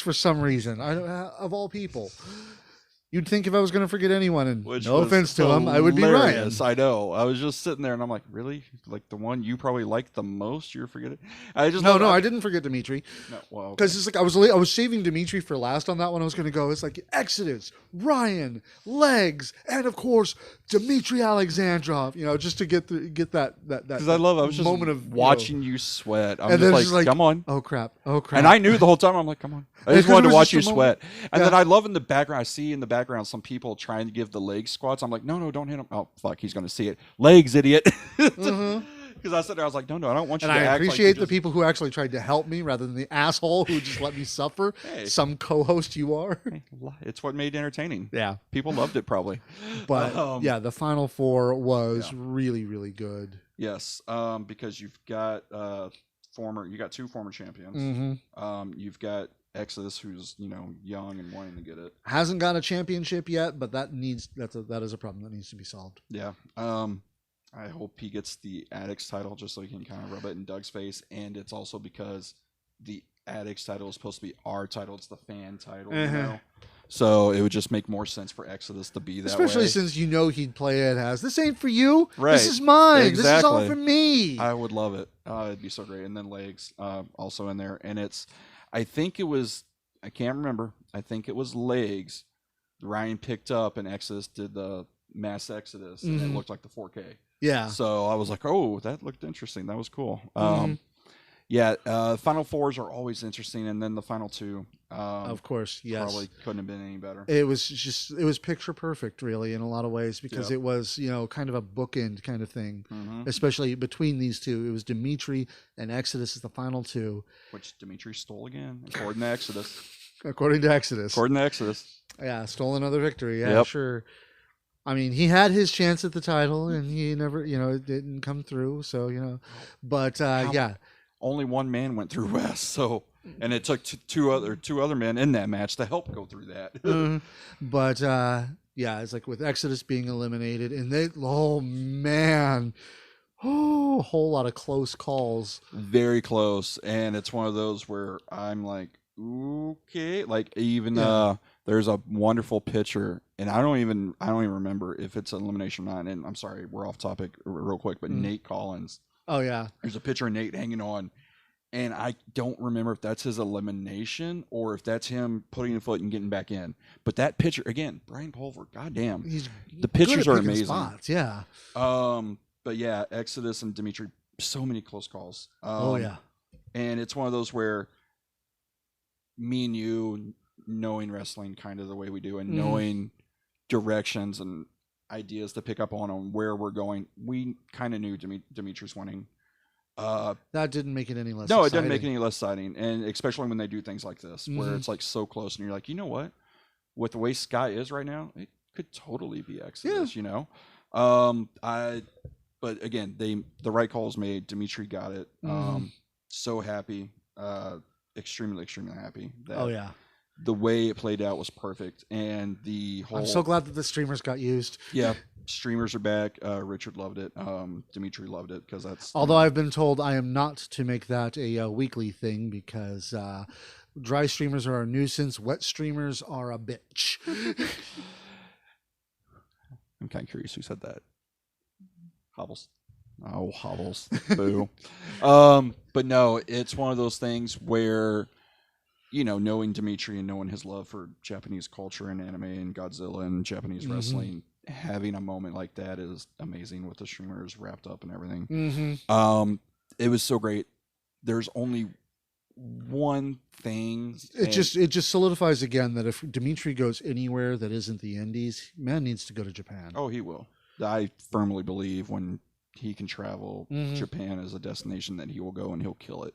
for some reason. Of all people, you'd think if I was going to forget anyone, and no offense to him, I would be Ryan. I know. I was just sitting there, and I'm like, really? Like the one you probably like the most? You're forgetting? I didn't forget Dimitri. No, well, because it's like I was saving Dimitri for last on that one. I was going to go. It's like Exodus, Ryan, Legs, and of course Dimitri Alexandrov. Just to get that. Because I was just moment of watching you sweat. I'm just like, come on. Oh crap. And I knew the whole time. I'm like, come on. I just wanted to watch you sweat. And then I love in the background. I see in the background some people trying to give the leg squats. I'm like, no, don't hit him. Oh fuck, he's gonna see it. Legs, idiot. Because I said I was like, no, I don't want you And to I act like appreciate you the just- people who actually tried to help me rather than the asshole who just let me suffer. Hey. Some co-host you are. Hey, it's what made it entertaining. Yeah. People loved it probably. But yeah, the Final Four was Yeah. really, really good. Yes, because you've got you got two former champions. Mm-hmm. You've got Exodus, who's young and wanting to get it. Hasn't got a championship yet, but that is a problem that needs to be solved. Yeah. I hope he gets the Addicts title just so he can kind of rub it in Doug's face, and it's also because the Addicts title is supposed to be our title; it's the fan title, So it would just make more sense for Exodus to be that Especially way. since he'd play it as, this ain't for you, Right. this is mine, Exactly. this is all for me. I would love it. It'd be so great. And then Legs also in there, and I can't remember. I think it was Legs. Ryan picked up, and Exodus did the mass Exodus, and it looked like the 4K. Yeah. So I was like, oh, that looked interesting. That was cool. Mhm. Yeah, Final Fours are always interesting, and then the final two, Of course, yes. probably couldn't have been any better. It was picture perfect, really, in a lot of ways, because Yep. it was, kind of a bookend kind of thing, Mhm. especially between these two. It was Dimitri and Exodus as the final two, Which Dimitri stole again, according to Exodus. according to Exodus. According to Exodus. Yeah, stole another victory. Yeah, Yep. sure. I mean, he had his chance at the title, and he never, it didn't come through. So, but yeah. Only one man went through West, so and it took two other men in that match to help go through that. But yeah, it's like with Exodus being eliminated, and oh man, a whole lot of close calls. Very close, and it's one of those where I'm like, okay, like even there's a wonderful picture, and I don't even remember if it's an elimination or not. And I'm sorry, we're off topic real quick, but Nate Collins. Oh yeah, There's a picture of Nate hanging on, and I don't remember if that's his elimination or if that's him putting a foot and getting back in. But that picture again, Brian Pulver, goddamn, the pictures are amazing. Spots, yeah. But yeah, Exodus and Dimitri, so many close calls. Oh yeah, and it's one of those where me and you knowing wrestling kind of the way we do, and knowing directions and ideas to pick up on where we're going, we kind of knew Dimitri's winning. That didn't make it any less. No, exciting. it doesn't make it any less exciting, and especially when they do things like this, where it's like so close, and you're like, you know what, with the way Sky is right now, it could totally be Exodus. But again, the right calls made. Dimitri got it. So happy, extremely happy. That the way it played out was perfect, and the whole. I'm so glad that the streamers got used. Yeah, streamers are back. Richard loved it. Dimitri loved it because that's. Although I've been told I am not to make that a weekly thing because dry streamers are a nuisance. Wet streamers are a bitch. I'm kind of curious who said that. Hobbles. Oh, Hobbles. Boo. But no, it's one of those things where, knowing Dimitri and knowing his love for Japanese culture and anime and Godzilla and Japanese wrestling, having a moment like that is amazing with the streamers wrapped up and everything. It was so great. There's only one thing. It just solidifies again that if Dimitri goes anywhere that isn't the Indies, man needs to go to Japan. Oh, he will. I firmly believe when he can travel, Japan is a destination that he will go and he'll kill it.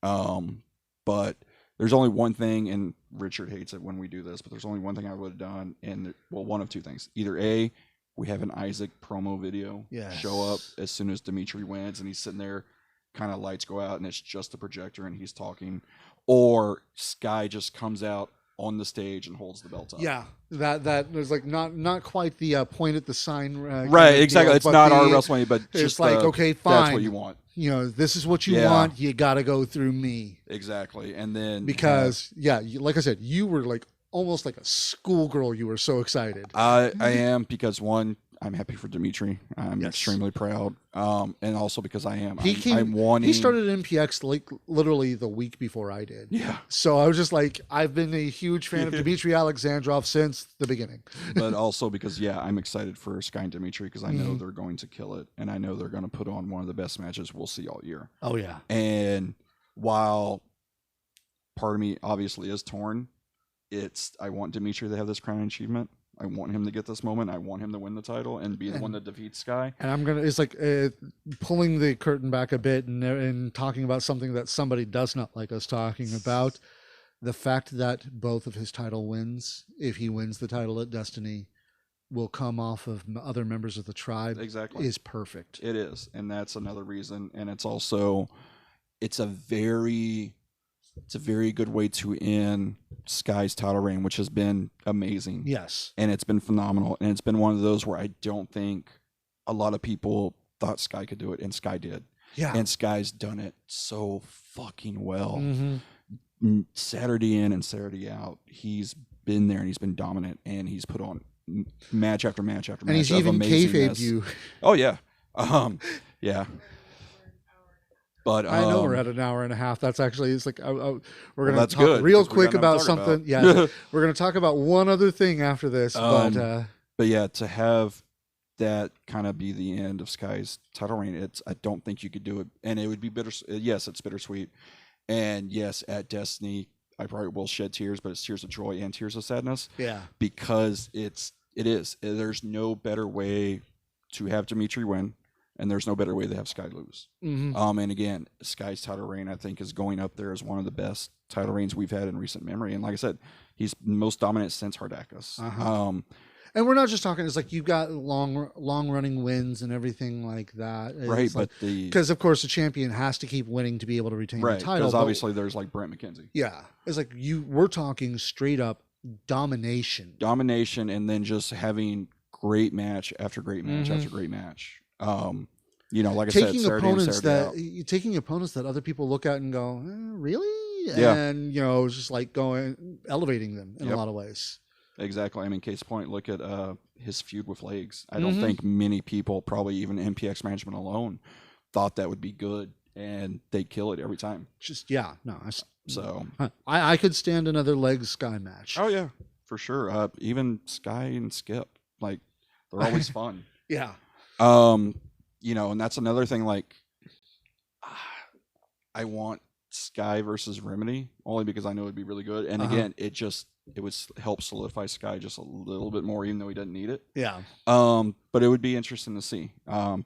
But there's only one thing, and Richard hates it when we do this, but there's only one thing I would have done, and one of two things. Either A, we have an Isaac promo video show up as soon as Dimitri wins, and he's sitting there, kind of lights go out, and it's just the projector, and he's talking, or Sky just comes out on the stage and holds the belt up. Yeah, that was like not quite the point at the sign. Right, exactly. Deal, it's not our WrestleMania, but it's just like okay, fine. That's what you want. This is what you want. You got to go through me. Exactly, and then because like I said, you were like almost like a schoolgirl. You were so excited. I am because one, I'm happy for Dimitri. I'm extremely proud. And also because I'm wanting. He started MPX like literally the week before I did. Yeah. So I was just like, I've been a huge fan of Dmitry Alexandrov since the beginning. But also because, I'm excited for Sky and Dimitri because I know they're going to kill it. And I know they're going to put on one of the best matches we'll see all year. Oh, yeah. And while part of me obviously is torn, I want Dimitri to have this crowning achievement. I want him to get this moment. I want him to win the title and be the one that defeats Sky. And it's like pulling the curtain back a bit and talking about something that somebody does not like us talking about. The fact that both of his title wins, if he wins the title at Destiny, will come off of other members of the tribe. Exactly. Is perfect. It is. And that's another reason. And it's also, it's a very good way to end Sky's title reign, which has been amazing. Yes. And it's been phenomenal. And it's been one of those where I don't think a lot of people thought Sky could do it, and Sky did. Yeah. And Sky's done it so fucking well. Mm-hmm. Saturday in and Saturday out, he's been there and he's been dominant, and he's put on match after match after match. And he's even kayfabed you. Oh yeah. Yeah. But I know we're at an hour and a half. That's actually, it's like, we're going to talk good, real quick about something. Yeah. We're going to talk about one other thing after this. But yeah, to have that kind of be the end of Sky's title reign, I don't think you could do it. And it would be bitter. Yes, it's bittersweet. And yes, at Destiny, I probably will shed tears, but it's tears of joy and tears of sadness. Yeah. Because it is. There's no better way to have Dimitri win, and there's no better way to have Sky lose. Mm-hmm. And again, Sky's title reign, I think, is going up there as one of the best title reigns we've had in recent memory. And like I said, he's most dominant since Hardacus. And we're not just talking, it's like you've got long running wins and everything like that. Right, but because of course the champion has to keep winning to be able to retain the title. Because obviously there's like Brent McKenzie. Yeah. It's like we're talking straight up domination. Domination, and then just having great match after great match after great match. Like I said, Saturday and Saturday out. Taking opponents that other people look at and go, really? Yeah. And, just like elevating them in a lot of ways. Exactly. I mean, case point, look at his feud with Legs. I don't think many people, probably even MPX management alone, thought that would be good, and they kill it every time. I could stand another Legs Sky match. Oh, yeah, for sure. Even Sky and Skip, like, they're always fun. Yeah. And that's another thing, like, I want Sky versus Remedy, only because I know it'd be really good. And again, it would help solidify Sky just a little bit more, even though he doesn't need it. Yeah. But it would be interesting to see,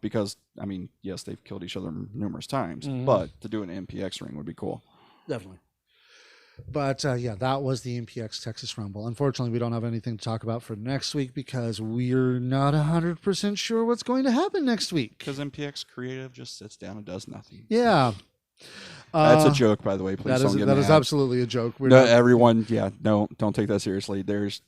because I mean, yes, they've killed each other numerous times, but to do an MPX ring would be cool. Definitely. But that was the MPX Texas Rumble. Unfortunately, we don't have anything to talk about for next week because we're not 100% sure what's going to happen next week. Because MPX Creative just sits down and does nothing. Yeah. That's a joke, by the way. Please don't get mad. That is absolutely a joke. Everyone, don't take that seriously. There's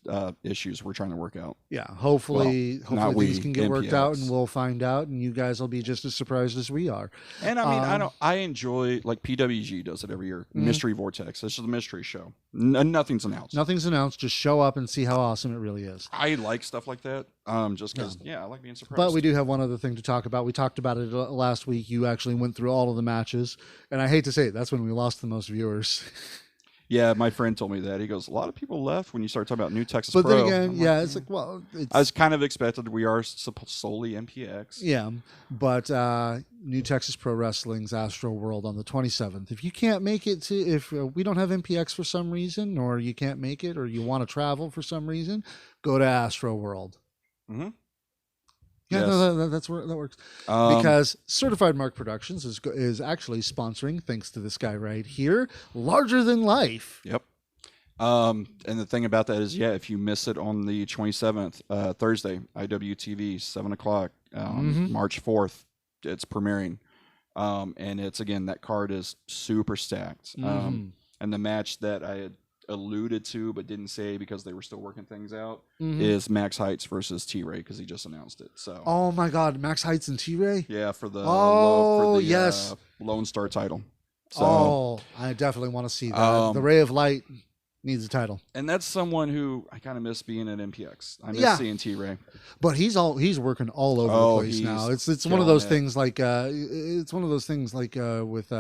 issues we're trying to work out. Yeah, hopefully things can get worked out, and we'll find out, and you guys will be just as surprised as we are. And I mean, I enjoy, like, PWG does it every year. Mystery Vortex. This is a mystery show. Nothing's announced. Nothing's announced. Just show up and see how awesome it really is. I like stuff like that. Just because, I like being surprised. But we do have one other thing to talk about. We talked about it last week. You actually went through all of the matches, and I hate to say it, that's when we lost the most viewers. Yeah, my friend told me that. He goes, a lot of people left when you start talking about New Texas Pro. But then again, it's like, well... I was kind of expected. We are solely MPX. Yeah, but New Texas Pro Wrestling's Astro World on the 27th. If you can't make it if we don't have MPX for some reason, or you can't make it, or you want to travel for some reason, go to Astro World. Mm-hmm. Yeah, yes. no, that's where that works. Because Certified Mark Productions is actually sponsoring, thanks to this guy right here, Larger Than Life. Yep. And the thing about that is, if you miss it on the 27th, Thursday, IWTV, 7 o'clock, March 4th, it's premiering. And it's, again, that card is super stacked. And the match that I had alluded to but didn't say because they were still working things out is Max Heights versus T-Ray, because he just announced it. So oh my god, Max Heights and T-Ray? Yeah, for the yes, Lone Star title. So I definitely want to see that. The Ray of Light needs a title. And that's someone who I kind of miss being at MPX. I miss seeing T-Ray. But he's working all over the place now. It's one of those things like with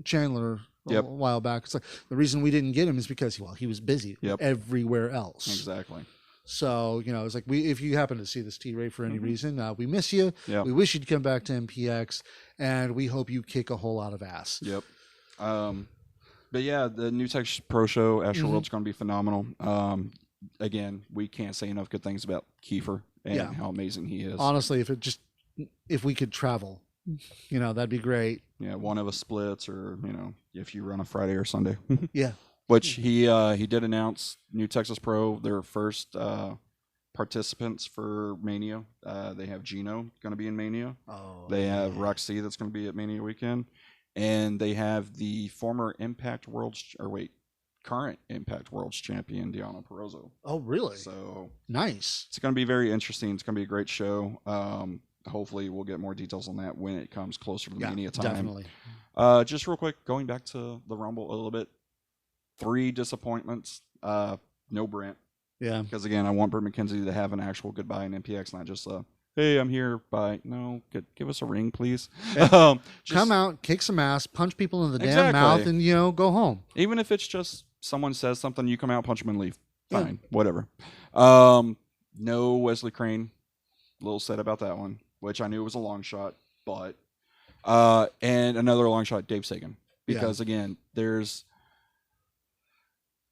Chandler a while back. It's like the reason we didn't get him is because he was busy everywhere else. Exactly. So, it's like if you happen to see this T-Ray for any reason, we miss you. Yep. We wish you'd come back to MPX, and we hope you kick a whole lot of ass. Yep. But yeah, the New Texas Pro Show, Astro World's going to be phenomenal. again, we can't say enough good things about Kiefer and Yeah. how amazing he is. Honestly, if we could travel, that'd be great. Yeah, one of us splits, or if you run a Friday or Sunday. Yeah. Which he did announce New Texas Pro, their first participants for Mania. They have Gino going to be in Mania. Oh. They have Roxy that's going to be at Mania weekend, and they have the former current Impact Worlds champion Deanna Perozzo. Oh, really? So Nice. it's going to be very interesting. It's going to be a great show. Hopefully, we'll get more details on that when it comes closer to the Mania time. Definitely. Just real quick, going back to the Rumble a little bit. 3 disappointments. No Brent. Yeah. Because, again, I want Brent McKenzie to have an actual goodbye in MPX, not just hey, I'm here, bye. No, give us a ring, please. Come out, kick some ass, punch people in the damn mouth, and, go home. Even if it's just someone says something, you come out, punch them, and leave. Fine, Yeah. whatever. No Wesley Crane. A little sad about that one, which I knew was a long shot, but... and another long shot, Dave Sagan. Because, again,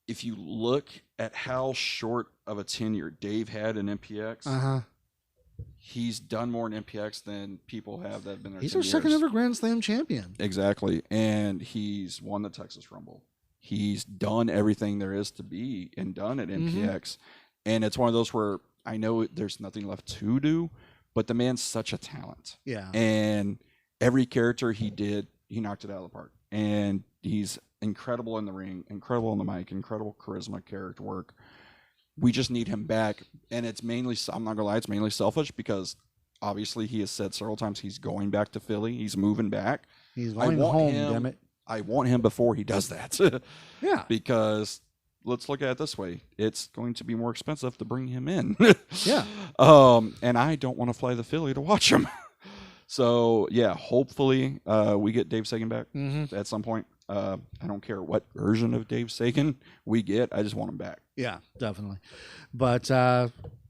if you look at how short of a tenure Dave had in MPX, he's done more in MPX than people have that have been there. He's 10 our second years. ever Grand Slam champion. Exactly. And he's won the Texas Rumble. He's done everything there is to be and done at MPX. And it's one of those where I know there's nothing left to do, but the man's such a talent. Yeah. And every character he did, he knocked it out of the park. And he's incredible in the ring, incredible on the mic, incredible charisma, character work. We just need him back. And it's mainly, I'm not going to lie, it's mainly selfish because obviously he has said several times he's going back to Philly. He's moving back. He's going home, damn it. I want him before he does that. Yeah. Because let's look at it this way. It's going to be more expensive to bring him in. Yeah. And I don't want to fly to Philly to watch him. So, yeah, hopefully we get Dave Sagan back at some point. I don't care what version of Dave Sagan we get. I just want him back. Yeah, definitely. But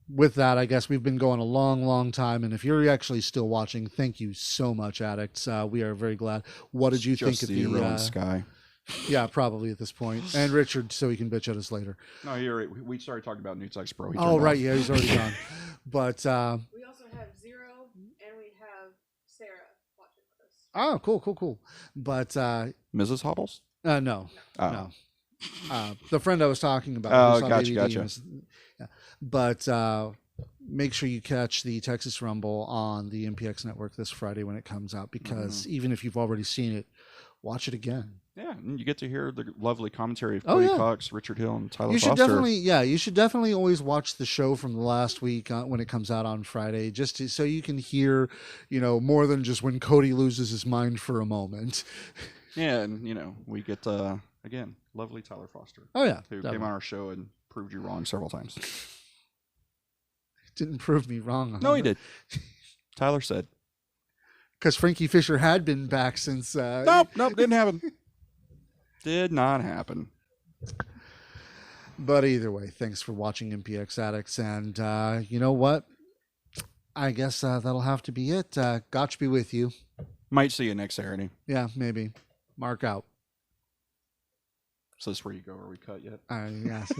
with that, I guess we've been going a long, long time. And if you're actually still watching, thank you so much, Addicts. We are very glad. What did you think of the Sky? Yeah, probably at this point. And Richard, so he can bitch at us later. No, you're right. We started talking about New Texas Pro. Oh, right. Yeah, he's already gone. But we also have Zero, and we have Sarah watching with us. oh, cool. But Mrs. Hobbles? no. Oh. No. The friend I was talking about. Oh, gotcha. Yeah. But make sure you catch the Texas Rumble on the MPX network this Friday when it comes out, because even if you've already seen it, watch it again. Yeah, and you get to hear the lovely commentary of Oh, Cody yeah. Cox, Richard Hill, and Tyler You should Foster. you should definitely always watch the show from the last week when it comes out on Friday, so you can hear, more than just when Cody loses his mind for a moment. Yeah, and we get again lovely Tyler Foster. Oh yeah, who definitely. came on our show and proved you wrong several times. Didn't prove me wrong. No, he did. Tyler said. Because Frankie Fisher had been back since. Nope, didn't happen. Did not happen. But either way, thanks for watching MPX Addicts. And you know what? I guess that'll have to be it. Gotch be with you. Might see you next Saturday. Yeah, maybe. Mark out. So this is where you go. Are we cut yet? Yes.